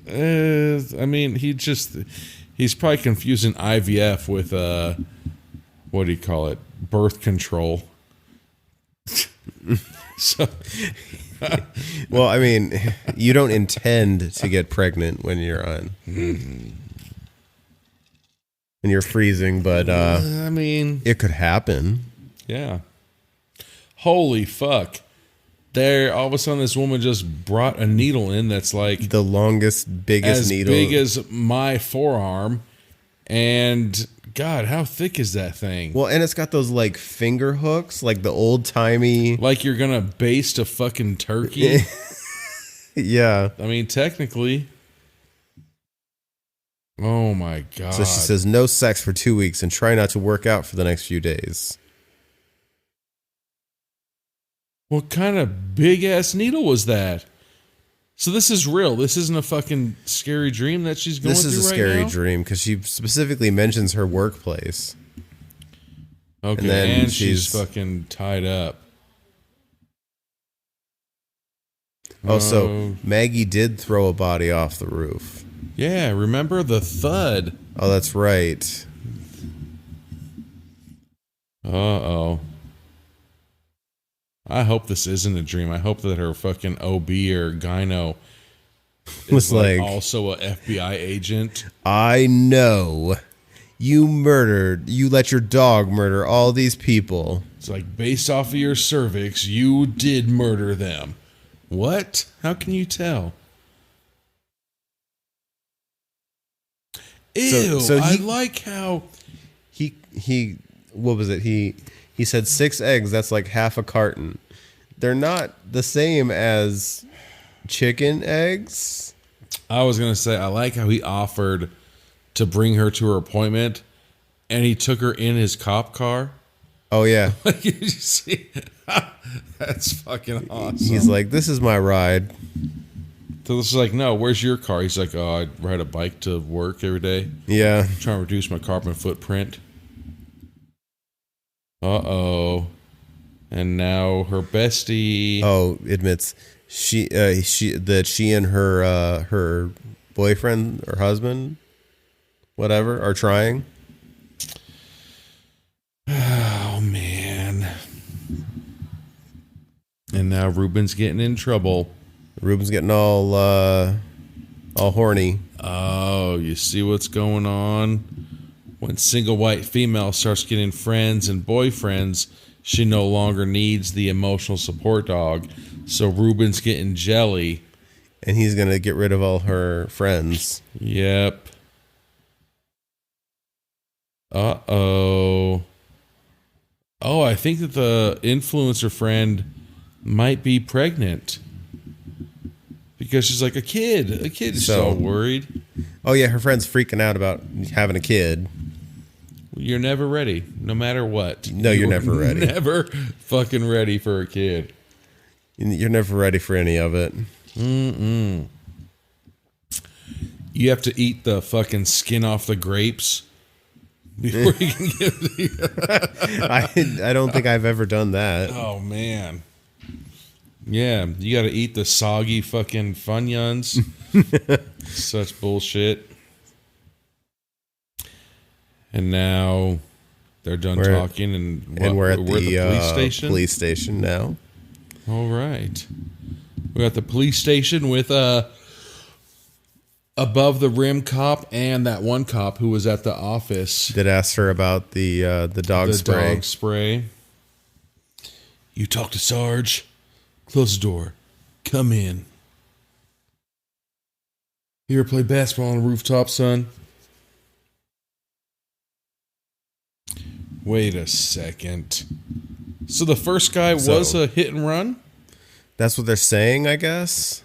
S3: I mean, he's probably confusing IVF with, what do you call it? Birth control. So,
S2: well, I mean, you don't intend to get pregnant when you're on. And you're freezing, but
S3: I mean,
S2: it could happen.
S3: Yeah. Holy fuck. There, all of a sudden, this woman just brought a needle in that's like
S2: the longest, biggest needle.
S3: As big as my forearm. And God, how thick is that thing?
S2: Well, and it's got those like finger hooks, like the old timey.
S3: Like you're gonna baste a fucking turkey.
S2: Yeah.
S3: I mean, technically. Oh my God.
S2: So she says no sex for 2 weeks and try not to work out for the next few days.
S3: What kind of big ass needle was that? So this is real. This isn't a fucking scary dream that she's going through right now?
S2: This is a scary dream because she specifically mentions her workplace.
S3: Okay, and she's fucking tied up.
S2: Oh, so Maggie did throw a body off the roof.
S3: Yeah, remember the thud?
S2: Oh, that's right.
S3: Uh-oh. I hope this isn't a dream. I hope that her fucking OB or gyno
S2: Was like
S3: also a FBI agent.
S2: I know you let your dog murder all these people.
S3: It's like, based off of your cervix, you did murder them. What? How can you tell? Ew,
S2: so
S3: I like how...
S2: He what was it? He said 6 eggs, that's like half a carton. They're not the same as chicken eggs.
S3: I was going to say, I like how he offered to bring her to her appointment, and he took her in his cop car.
S2: Oh, yeah.
S3: You see? That's fucking awesome.
S2: He's like, this is my ride.
S3: So this is like, no, where's your car? He's like, oh, I ride a bike to work every day.
S2: Yeah.
S3: I'm trying to reduce my carbon footprint. Uh-oh. And now her bestie...
S2: Oh, admits she and her boyfriend or husband, whatever, are trying.
S3: Oh, man. And now Ruben's getting in trouble.
S2: Ruben's getting all horny.
S3: Oh, you see what's going on? When single white female starts getting friends and boyfriends, she no longer needs the emotional support dog. So Ruben's getting jelly.
S2: And he's going to get rid of all her friends.
S3: Yep. Uh-oh. Oh, I think that the influencer friend might be pregnant. Because she's like, a kid. A kid is so worried.
S2: Oh, yeah, her friend's freaking out about having a kid.
S3: You're never ready, no matter what.
S2: No, you're never ready.
S3: Never fucking ready for a kid.
S2: You're never ready for any of it.
S3: Mm-mm. You have to eat the fucking skin off the grapes before you can get the...
S2: I don't think I've ever done that.
S3: Oh, man. Yeah, you got to eat the soggy fucking Funyuns. Such bullshit. And now they're done talking, and
S2: we're at the
S3: police station.
S2: Police station now.
S3: All right, we're at the police station with above the rim cop and that one cop who was at the office.
S2: Did ask her about the dog spray.
S3: Dog spray. You talk to Sarge. Close the door. Come in. You ever play basketball on a rooftop, son? Wait a second. So the first guy was a hit and run?
S2: That's what they're saying, I guess.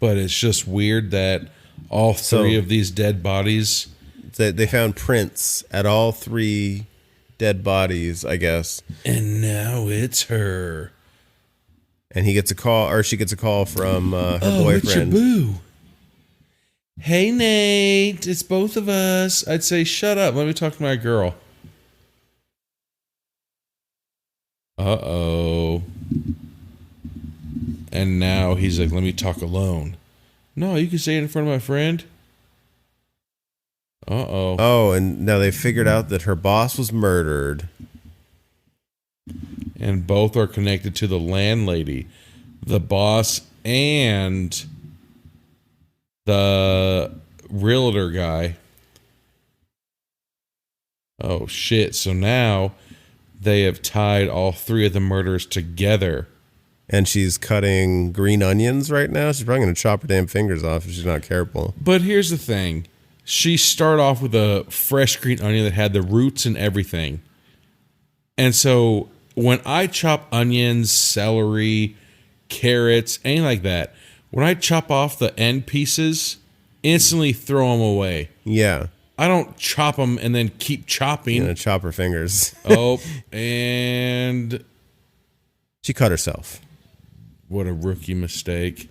S3: But it's just weird that all three of these dead bodies...
S2: They found prints at all 3 dead bodies, I guess.
S3: And now it's her.
S2: And he gets a call, or she gets a call from her boyfriend.
S3: It's your boo. Hey, Nate, it's both of us. I'd say, shut up. Let me talk to my girl. Uh-oh. And now he's like, let me talk alone. No, you can say it in front of my friend. Uh-oh.
S2: Oh, and now they figured out that her boss was murdered.
S3: And both are connected to the landlady, the boss, and the realtor guy. Oh, shit. So now they have tied all 3 of the murders together.
S2: And she's cutting green onions right now. She's probably going to chop her damn fingers off if she's not careful.
S3: But here's the thing. She started off with a fresh green onion that had the roots and everything. And so when I chop onions, celery, carrots, anything like that, when I chop off the end pieces, instantly throw them away.
S2: Yeah.
S3: I don't chop them and then keep chopping.
S2: You're going to chop her fingers.
S3: Oh, and...
S2: She cut herself.
S3: What a rookie mistake.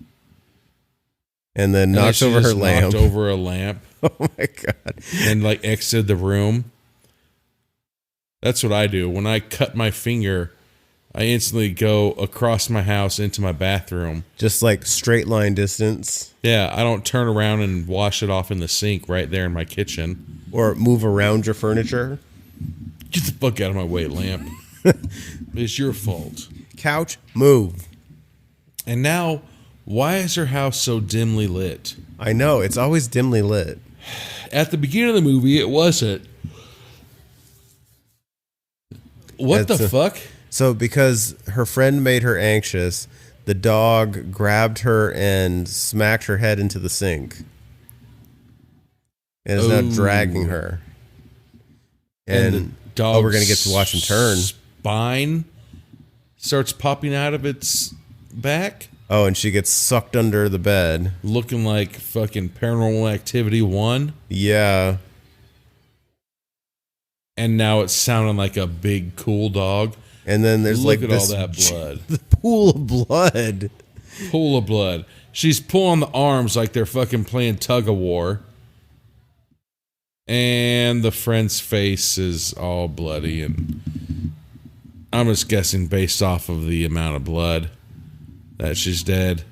S2: And then
S3: And
S2: knocks
S3: she
S2: over her
S3: just
S2: lamp.
S3: knocked over a lamp
S2: Oh my god.
S3: and like exited the room. That's what I do. When I cut my finger, I instantly go across my house into my bathroom.
S2: Just like straight line distance.
S3: Yeah, I don't turn around and wash it off in the sink right there in my kitchen.
S2: Or move around your furniture.
S3: Get the fuck out of my way, lamp. It's your fault.
S2: Couch, move.
S3: And now, why is her house so dimly lit?
S2: I know, it's always dimly lit.
S3: At the beginning of the movie, it wasn't. What
S2: That's
S3: the fuck?
S2: So because her friend made her anxious, the dog grabbed her and smacked her head into the sink. And is now dragging her. And
S3: the dog
S2: we're going to get to watch him turn.
S3: Spine starts popping out of its back,
S2: Oh, and she gets sucked under the bed.
S3: looking like fucking Paranormal Activity 1.
S2: Yeah.
S3: And now it's sounding like a big, cool dog.
S2: And then there's
S3: Look
S2: like
S3: at
S2: this
S3: all that blood.
S2: the pool of blood.
S3: Pool of blood. She's pulling the arms like they're fucking playing tug of war. And the friend's face is all bloody. And I'm just guessing based off of the amount of blood that she's dead.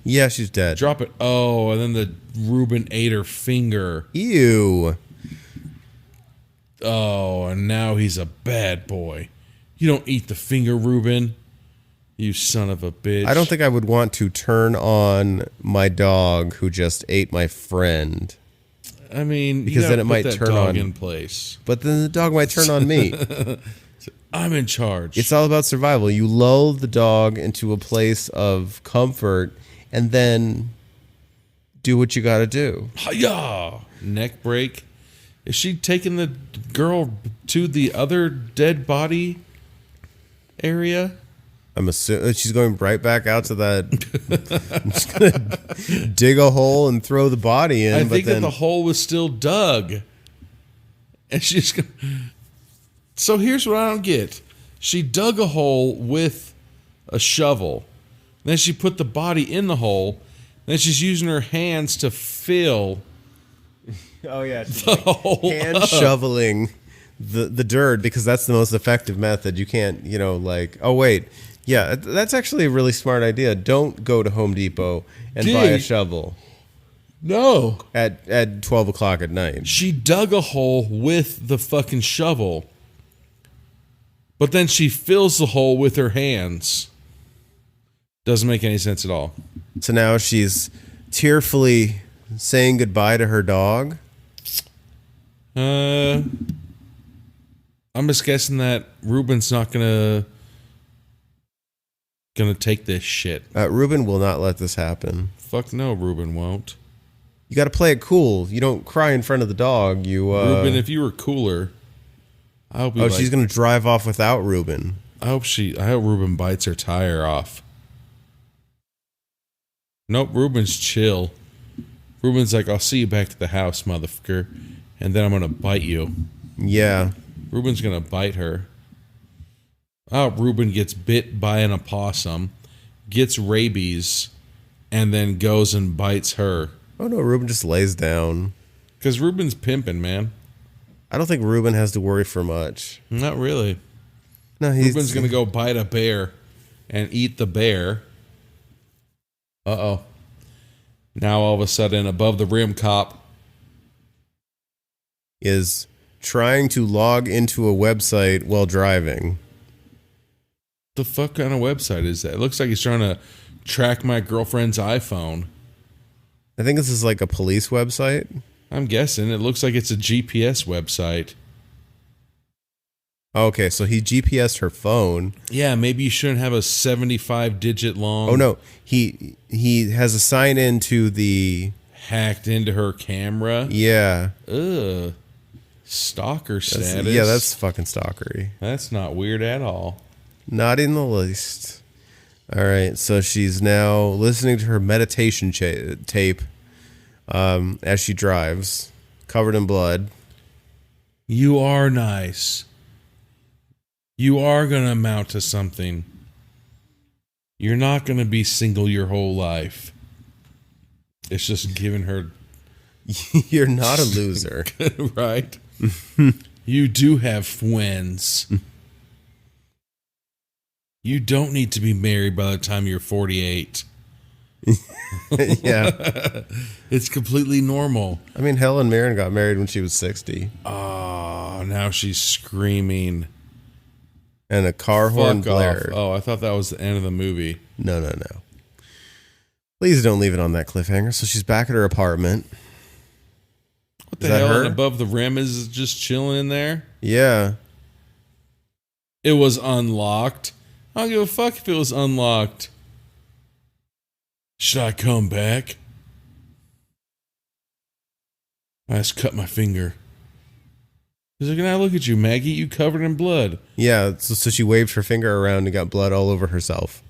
S2: Yeah, she's dead.
S3: Drop it. Oh, and then the Reuben ate her finger.
S2: Ew.
S3: Oh, and now he's a bad boy. You don't eat the finger, Reuben. You son of a bitch.
S2: I don't think I would want to turn on my dog who just ate my friend.
S3: I mean,
S2: Because
S3: you
S2: then
S3: gotta
S2: it
S3: put
S2: might
S3: that
S2: turn
S3: dog
S2: on-
S3: in place.
S2: But then the dog might turn on me.
S3: I'm in charge.
S2: It's all about survival. You lull the dog into a place of comfort and then do what you got to do.
S3: Hi-ya! Neck break. Is she taking the girl to the other dead body area?
S2: I'm assuming she's going right back out to that. I'm just gonna dig a hole and throw the body in.
S3: I
S2: but
S3: think
S2: then,
S3: that the hole was still dug. And she's gonna... So here's what I don't get. She dug a hole with a shovel. Then she put the body in the hole. Then she's using her hands to fill
S2: oh yeah,
S3: the hole
S2: hand
S3: up.
S2: shoveling the dirt because that's the most effective method. You can't, oh wait, yeah, that's actually a really smart idea. Don't go to Home Depot and buy a
S3: Gee.
S2: shovel
S3: No.
S2: at 12 o'clock at night.
S3: She dug a hole with the fucking shovel. But then she fills the hole with her hands. Doesn't make any sense at all.
S2: So now she's tearfully saying goodbye to her dog.
S3: I'm just guessing that Ruben's not gonna take this shit.
S2: Ruben will not let this happen.
S3: Fuck no, Ruben won't.
S2: You got to play it cool. You don't cry in front of the dog.
S3: Ruben, if you were cooler, I hope.
S2: she's gonna drive off without Ruben.
S3: I hope Ruben bites her tire off. Nope, Ruben's chill. Ruben's like, I'll see you back to the house, motherfucker, and then I'm gonna bite you.
S2: Yeah.
S3: Ruben's gonna bite her. Oh, Ruben gets bit by an opossum, gets rabies, and then goes and bites her.
S2: Oh no, Ruben just lays down.
S3: Because Ruben's pimping, man.
S2: I don't think Ruben has to worry for much.
S3: Not really.
S2: No, he's
S3: Ruben's gonna go bite a bear and eat the bear. Uh-oh. Now all of a sudden, above the rim cop.
S2: is trying to log into a website while driving.
S3: The fuck kind of website is that? It looks like he's trying to track my girlfriend's iPhone.
S2: I think this is like a police website.
S3: I'm guessing. It looks like it's a GPS website.
S2: Okay, so he GPSed her phone.
S3: Yeah, maybe you shouldn't have a 75-digit long...
S2: Oh no, he has a sign in to the...
S3: hacked into her camera.
S2: Yeah.
S3: Ugh. Stalker
S2: That's-
S3: status.
S2: yeah, that's fucking stalkery.
S3: That's not weird at all.
S2: Not in the least. All right, so she's now listening to her meditation tape as she drives, covered in blood.
S3: You are nice. You are going to amount to something. You're not going to be single your whole life. It's just giving her...
S2: You're not a loser.
S3: Right? You do have friends. You don't need to be married by the time you're 48.
S2: Yeah.
S3: It's completely normal.
S2: I mean, Helen Mirren got married when she was 60.
S3: Oh, now she's screaming.
S2: And a car horn
S3: Fuck off.
S2: blared.
S3: Oh, I thought that was the end of the movie.
S2: No. Please don't leave it on that cliffhanger. So she's back at her apartment.
S3: What the hell? And above the rim is just chilling in there?
S2: Yeah.
S3: It was unlocked. I don't give a fuck if it was unlocked. Should I come back? I just cut my finger. He's like, now look at you, Maggie. You covered in blood.
S2: Yeah, so she waved her finger around and got blood all over herself.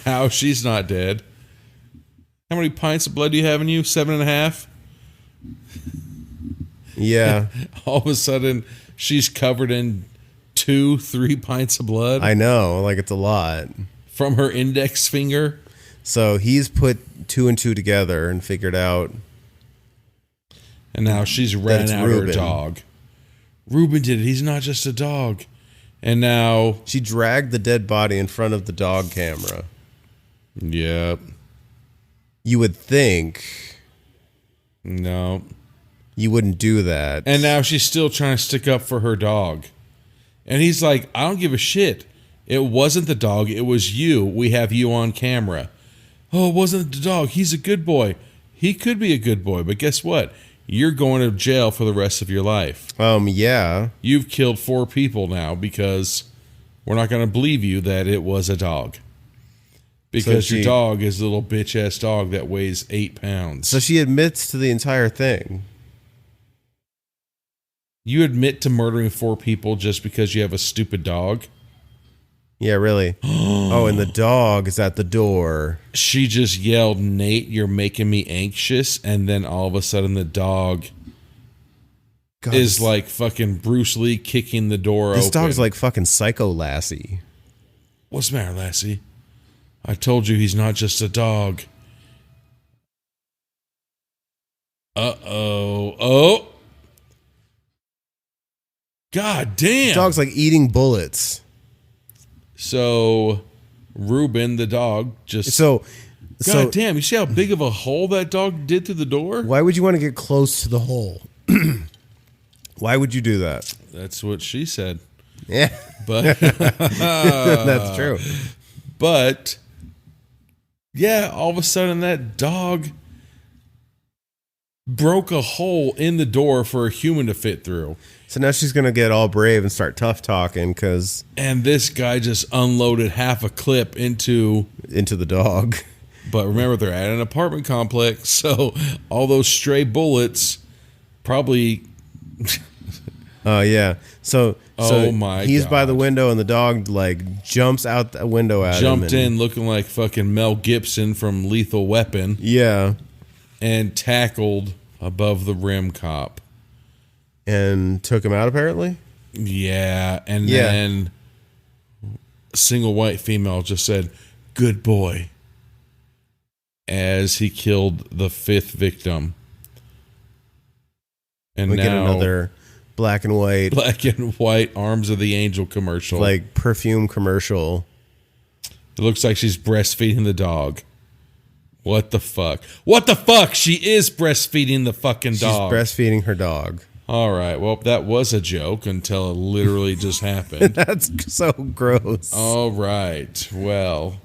S3: How? She's not dead. How many pints of blood do you have in you? 7.5?
S2: Yeah.
S3: All of a sudden, she's covered in 2-3 pints of blood.
S2: I know, like it's a lot.
S3: From her index finger.
S2: So he's put 2 and 2 together and figured out.
S3: And now she's ran out her dog. Ruben did it. He's not just a dog. And now...
S2: She dragged the dead body in front of the dog camera.
S3: Yep.
S2: You would think...
S3: No.
S2: You wouldn't do that.
S3: And now she's still trying to stick up for her dog. And he's like, I don't give a shit. It wasn't the dog. It was you. We have you on camera. Oh, it wasn't the dog. He's a good boy. He could be a good boy, but guess what? You're going to jail for the rest of your life.
S2: Yeah.
S3: You've killed 4 people now because we're not going to believe you that it was a dog. Because your dog is a little bitch-ass dog that weighs 8 pounds.
S2: So she admits to the entire thing.
S3: You admit to murdering 4 people just because you have a stupid dog?
S2: Yeah, really. Oh, and the dog is at the door.
S3: She just yelled, Nate, you're making me anxious. And then all of a sudden the dog is like fucking Bruce Lee kicking the door open.
S2: This dog's like fucking Psycho Lassie.
S3: What's the matter, Lassie? I told you he's not just a dog. Uh-oh. Oh. God damn.
S2: The dog's like eating bullets.
S3: So, Ruben, the dog, just... God damn, you see how big of a hole that dog did through the door?
S2: Why would you want to get close to the hole? Why would you do that?
S3: That's what she said.
S2: Yeah.
S3: But...
S2: That's true.
S3: But, yeah, all of a sudden that dog broke a hole in the door for a human to fit through.
S2: So now she's going to get all brave and start tough talking because...
S3: And this guy just unloaded half a clip into
S2: the dog.
S3: But remember, they're at an apartment complex, so all those stray bullets probably...
S2: Oh, yeah. So he's
S3: God.
S2: by the window and the dog like jumps out the window at him.
S3: Jumped in looking like fucking Mel Gibson from Lethal Weapon.
S2: Yeah.
S3: And tackled above the rim cop.
S2: And took him out, apparently?
S3: Yeah. And then a single white female just said, good boy, as he killed the 5th victim. And
S2: we
S3: now
S2: get another black and white
S3: Arms of the Angel commercial.
S2: Like perfume commercial.
S3: It looks like she's breastfeeding the dog. What the fuck? What the fuck? She is breastfeeding the fucking dog.
S2: She's breastfeeding her dog.
S3: All right. Well, that was a joke until it literally just happened.
S2: That's so gross.
S3: All right. Well,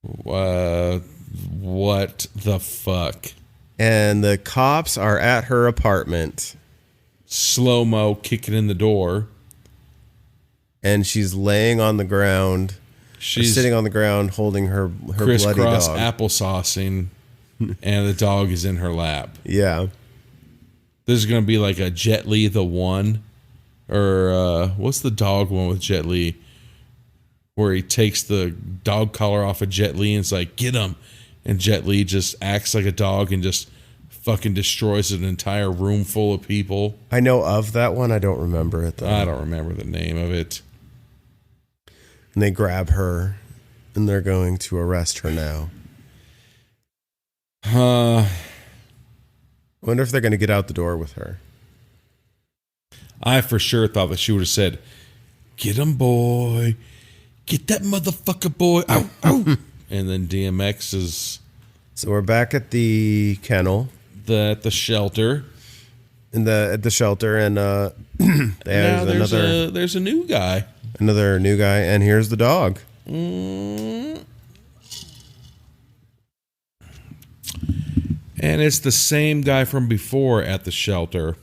S3: what the fuck?
S2: And the cops are at her apartment.
S3: Slow-mo kicking in the door.
S2: And she's laying on the ground. She's sitting on the ground holding her bloody dog.
S3: Crisscross applesaucing, and the dog is in her lap.
S2: Yeah.
S3: This is going to be like a Jet Li the One. Or what's the dog one with Jet Li? Where he takes the dog collar off of Jet Li and it's like, get him. And Jet Li just acts like a dog and just fucking destroys an entire room full of people.
S2: I know of that one. I don't remember it, though.
S3: I don't remember the name of it.
S2: And they grab her, and they're going to arrest her now. Wonder if they're going to get out the door with her.
S3: I for sure thought that she would have said, "Get him, boy. Get that motherfucker, boy. Ow, ow." And then DMX is...
S2: So we're back at the kennel.
S3: At the shelter.
S2: At the shelter, and
S3: there's a new guy.
S2: Another new guy, and here's the dog.
S3: And it's the same guy from before at the shelter.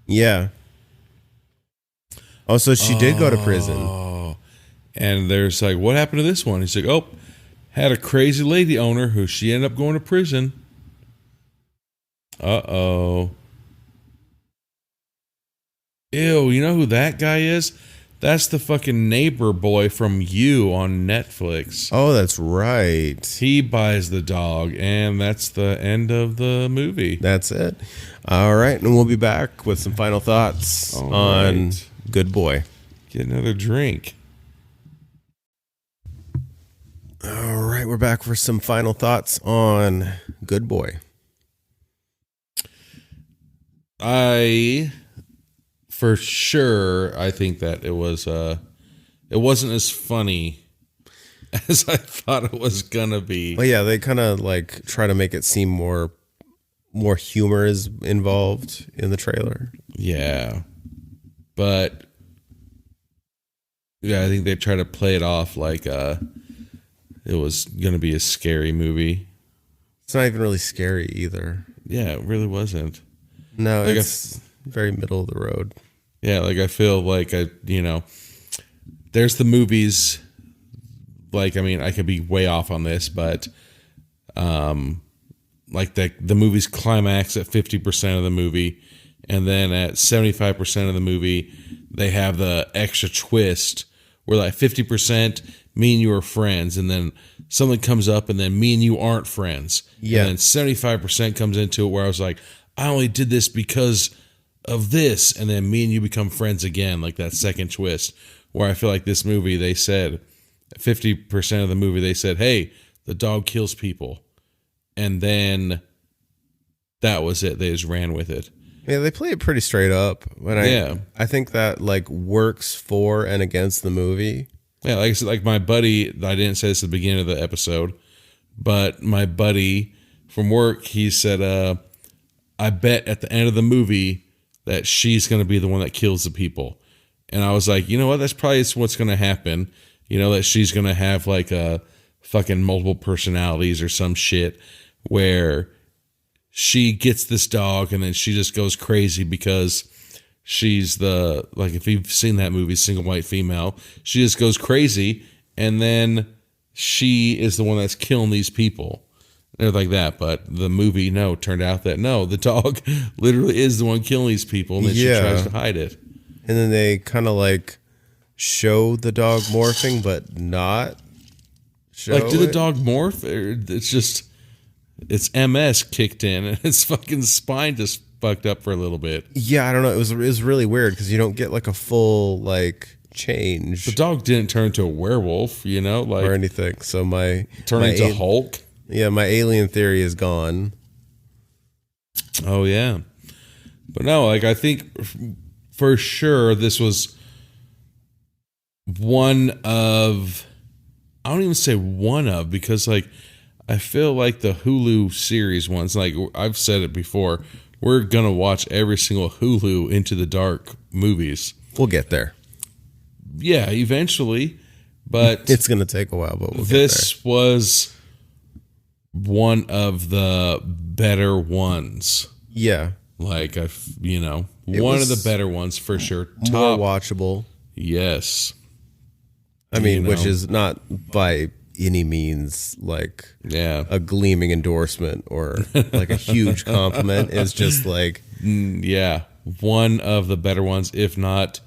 S2: Yeah. Oh, so she did go to prison.
S3: Oh. And there's like, what happened to this one? He's like, oh, had a crazy lady owner who she ended up going to prison. Uh-oh. Ew, you know who that guy is? That's the fucking neighbor boy from You on Netflix.
S2: Oh, that's right.
S3: He buys the dog, and that's the end of the movie.
S2: That's it. All right, and we'll be back with some final thoughts on Good Boy.
S3: Get another drink.
S2: All right, we're back for some final thoughts on Good Boy.
S3: For sure, I think that it wasn't as funny as I thought it was gonna be.
S2: Well, yeah, they kind of like try to make it seem more humor is involved in the trailer.
S3: Yeah, but yeah, I think they try to play it off like it was gonna be a scary movie.
S2: It's not even really scary either.
S3: Yeah, it really wasn't.
S2: No, like it's very middle of the road.
S3: Yeah, like I feel like there's the movies. Like, I mean, I could be way off on this, but like the movie's climax at 50% of the movie, and then at 75% of the movie, they have the extra twist where like 50% me and you are friends, and then something comes up, and then me and you aren't friends.
S2: Yeah.
S3: And then 75% comes into it where I was like, I only did this because of this, and then me and you become friends again, like that second twist, where I feel like this movie, they said 50% of the movie, they said, hey, the dog kills people, and then that was it. They just ran with it.
S2: Yeah, they play it pretty straight up. I think that like works for and against the movie.
S3: Yeah, like I said, like my buddy, I didn't say this at the beginning of the episode, but my buddy from work, he said, I bet at the end of the movie that she's going to be the one that kills the people. And I was like, you know what? That's probably what's going to happen. You know, that she's going to have like a fucking multiple personalities or some shit where she gets this dog and then she just goes crazy because she's like, if you've seen that movie, Single White Female, she just goes crazy and then she is the one that's killing these people. They're like that, but the movie, turned out that the dog literally is the one killing these people, and then she tries to hide it.
S2: And then they kind of like show the dog morphing, but not show
S3: like, did the dog morph? Or it's just, its MS kicked in, and its fucking spine just fucked up for a little bit.
S2: Yeah, I don't know. It was really weird because you don't get like a full like change.
S3: The dog didn't turn into a werewolf, like
S2: or anything. So
S3: turning into Hulk.
S2: Yeah, my alien theory is gone.
S3: Oh, yeah. But no, like, I think for sure this was one of... I don't even say one of, because, like, I feel like the Hulu series ones, like, I've said it before, we're going to watch every single Hulu Into the Dark movies.
S2: We'll get there.
S3: Yeah, eventually. But...
S2: It's going to take a while, but we'll get there.
S3: This was... one of the better ones.
S2: Yeah.
S3: Like, one of the better ones for sure.
S2: More watchable.
S3: Yes.
S2: I mean, which is not by any means like a gleaming endorsement or like a huge compliment. It's just like...
S3: Yeah. One of the better ones, if not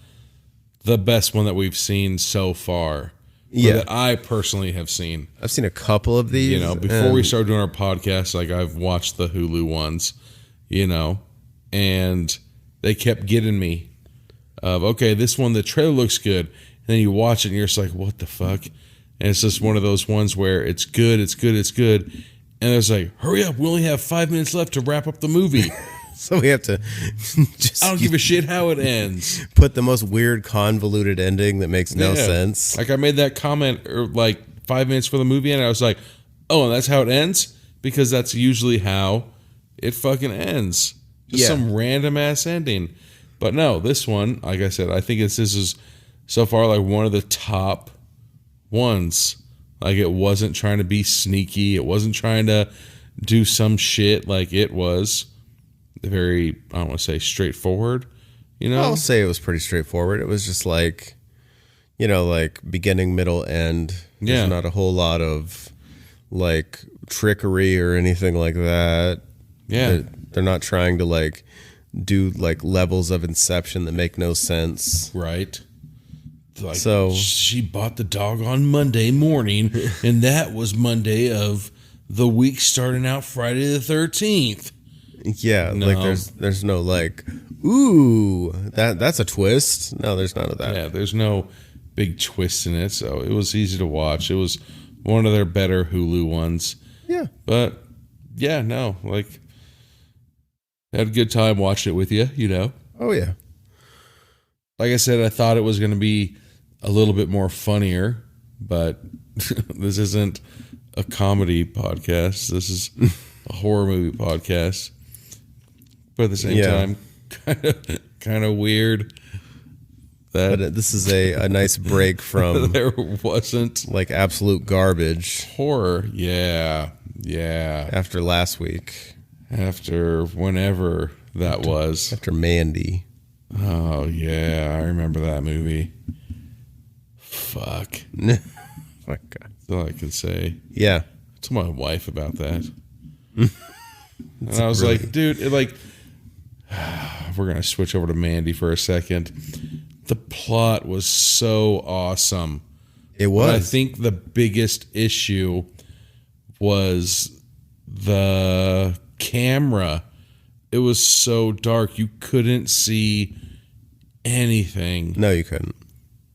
S3: the best one that we've seen so far. Yeah, that I personally have seen.
S2: I've seen a couple of these.
S3: Before we started doing our podcast, like I've watched the Hulu ones, and they kept getting me of, okay, this one, the trailer looks good. then you watch it and you're just like, what the fuck? And it's just one of those ones where it's good, it's good, it's good. And it's like, hurry up, we only have 5 minutes left to wrap up the movie.
S2: So we have to just
S3: I don't give a shit how it ends.
S2: put the most weird, convoluted ending that makes no
S3: Yeah.
S2: sense.
S3: Like I made that comment like 5 minutes for the movie and I was like, oh, and that's how it ends? Because that's usually how it fucking ends. Just
S2: Yeah.
S3: some random ass ending. But no, this one, like I said, I think this is so far like one of the top ones. Like it wasn't trying to be sneaky. It wasn't trying to do some shit. Like it was very, I don't want to say straightforward, you know?
S2: I'll say it was pretty straightforward. It was just like, like beginning, middle, end. There's
S3: Yeah.
S2: not a whole lot of like trickery or anything like that.
S3: Yeah.
S2: They're not trying to like do like levels of Inception that make no sense.
S3: Right. Like,
S2: So-
S3: she bought the dog on Monday morning, and that was Monday of the week starting out Friday the 13th.
S2: Yeah,
S3: No.
S2: like there's no like, ooh, that's a twist. No, there's none of that.
S3: Yeah, there's no big twist in it, so it was easy to watch. It was one of their better Hulu ones.
S2: Yeah.
S3: But yeah, no, like had a good time watching it with you, you know.
S2: Oh yeah.
S3: Like I said, I thought it was going to be a little bit more funnier, but this isn't a comedy podcast. This is a horror movie podcast. But at the same
S2: Yeah.
S3: time, kind of weird that
S2: But this is a nice break from
S3: there wasn't
S2: like absolute garbage
S3: horror. Yeah, yeah.
S2: after last week,
S3: After whenever that was.
S2: after Mandy.
S3: Oh, yeah. I remember that movie. Fuck.
S2: My God.
S3: That's all I can say.
S2: Yeah.
S3: To my wife about that. And I was like, dude, we're going to switch over to Mandy for a second. The plot was so awesome.
S2: It
S3: But I
S2: was.
S3: think the biggest issue was the camera. It was so dark. You couldn't see anything.
S2: No, you couldn't.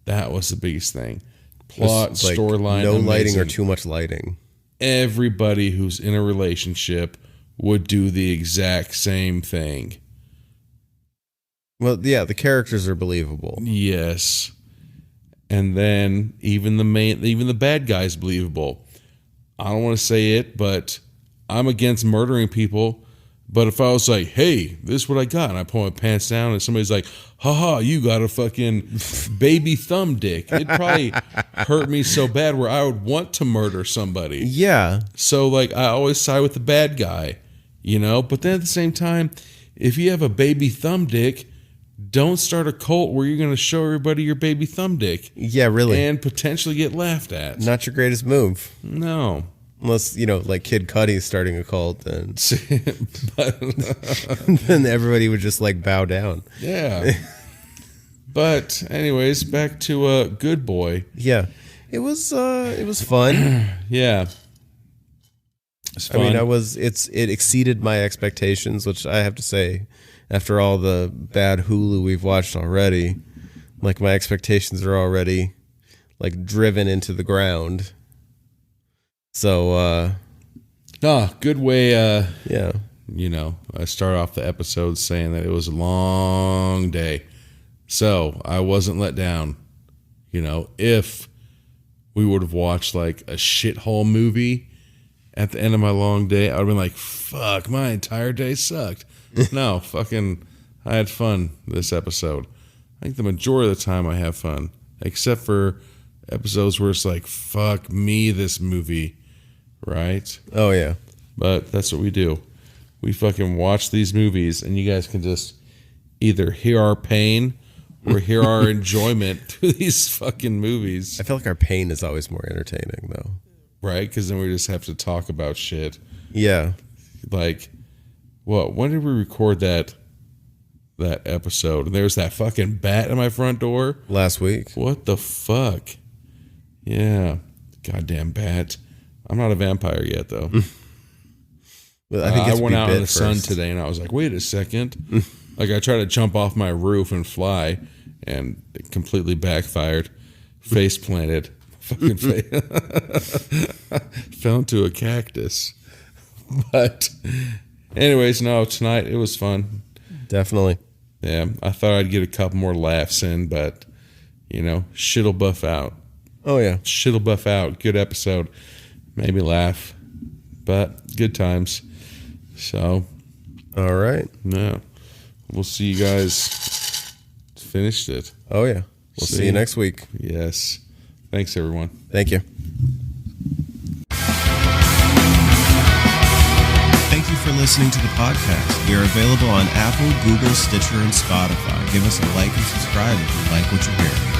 S3: That was the biggest thing. Plot,
S2: Just, like,
S3: storyline,
S2: no lighting or
S3: amazing.
S2: too much lighting.
S3: Everybody who's in a relationship would do the exact same thing.
S2: Well, yeah, the characters are believable.
S3: Yes. And then even the bad guy's believable. I don't want to say it, but I'm against murdering people. But if I was like, hey, this is what I got, and I pull my pants down and somebody's like, haha, you got a fucking baby thumb dick, it'd probably hurt me so bad where I would want to murder somebody.
S2: Yeah.
S3: So, like, I always side with the bad guy, you know? But then at the same time, if you have a baby thumb dick, don't start a cult where you're going to show everybody your baby thumb dick
S2: Yeah, really.
S3: and potentially get laughed at.
S2: Not your greatest move.
S3: No.
S2: Unless, like Kid Cudi's starting a cult, then,
S3: But,
S2: then everybody would just like bow down.
S3: yeah. But, anyways, back to Good Boy.
S2: Yeah. It was fun.
S3: Yeah. It's
S2: I mean,
S3: fun.
S2: it exceeded my expectations, which I have to say, after all the bad Hulu we've watched already, like my expectations are already like driven into the ground. So,
S3: Good Way,
S2: yeah.
S3: you know, I start off the episode saying that it was a long day. So I wasn't let down. You know, if we would have watched like a shithole movie at the end of my long day, I would have been like, fuck, my entire day sucked. No, fucking, I had fun this episode. I think the majority of the time I have fun, except for episodes where it's like, fuck me, this movie, right?
S2: Oh, yeah.
S3: But that's what we do. We fucking watch these movies, and you guys can just either hear our pain or hear our enjoyment through these fucking movies,
S2: I feel like our pain is always more entertaining, though.
S3: right? Because then we just have to talk about shit.
S2: Yeah.
S3: Like, what? When did we record that episode? And there's that fucking bat at my front door.
S2: Last week.
S3: What the fuck? Yeah, goddamn bat. I'm not a vampire yet, though.
S2: But I think it's
S3: I went out in the
S2: first.
S3: sun today, and I was like, wait a second. Like, I tried to jump off my roof and fly, and it completely backfired. face planted. Fucking fell into a cactus. But anyways, no, tonight it was fun.
S2: Definitely.
S3: Yeah, I thought I'd get a couple more laughs in, but shit'll buff out.
S2: Oh yeah.
S3: Shit'll buff out. Good episode. Made me laugh. But good times. So
S2: all right.
S3: Yeah. We'll see you guys. Finished it.
S2: Oh yeah. We'll see you next week.
S3: Yes. Thanks everyone.
S2: Thank you.
S4: Thank you for listening to the podcast. We are available on Apple, Google, Stitcher, and Spotify. Give us a like and subscribe if you like what you're hearing.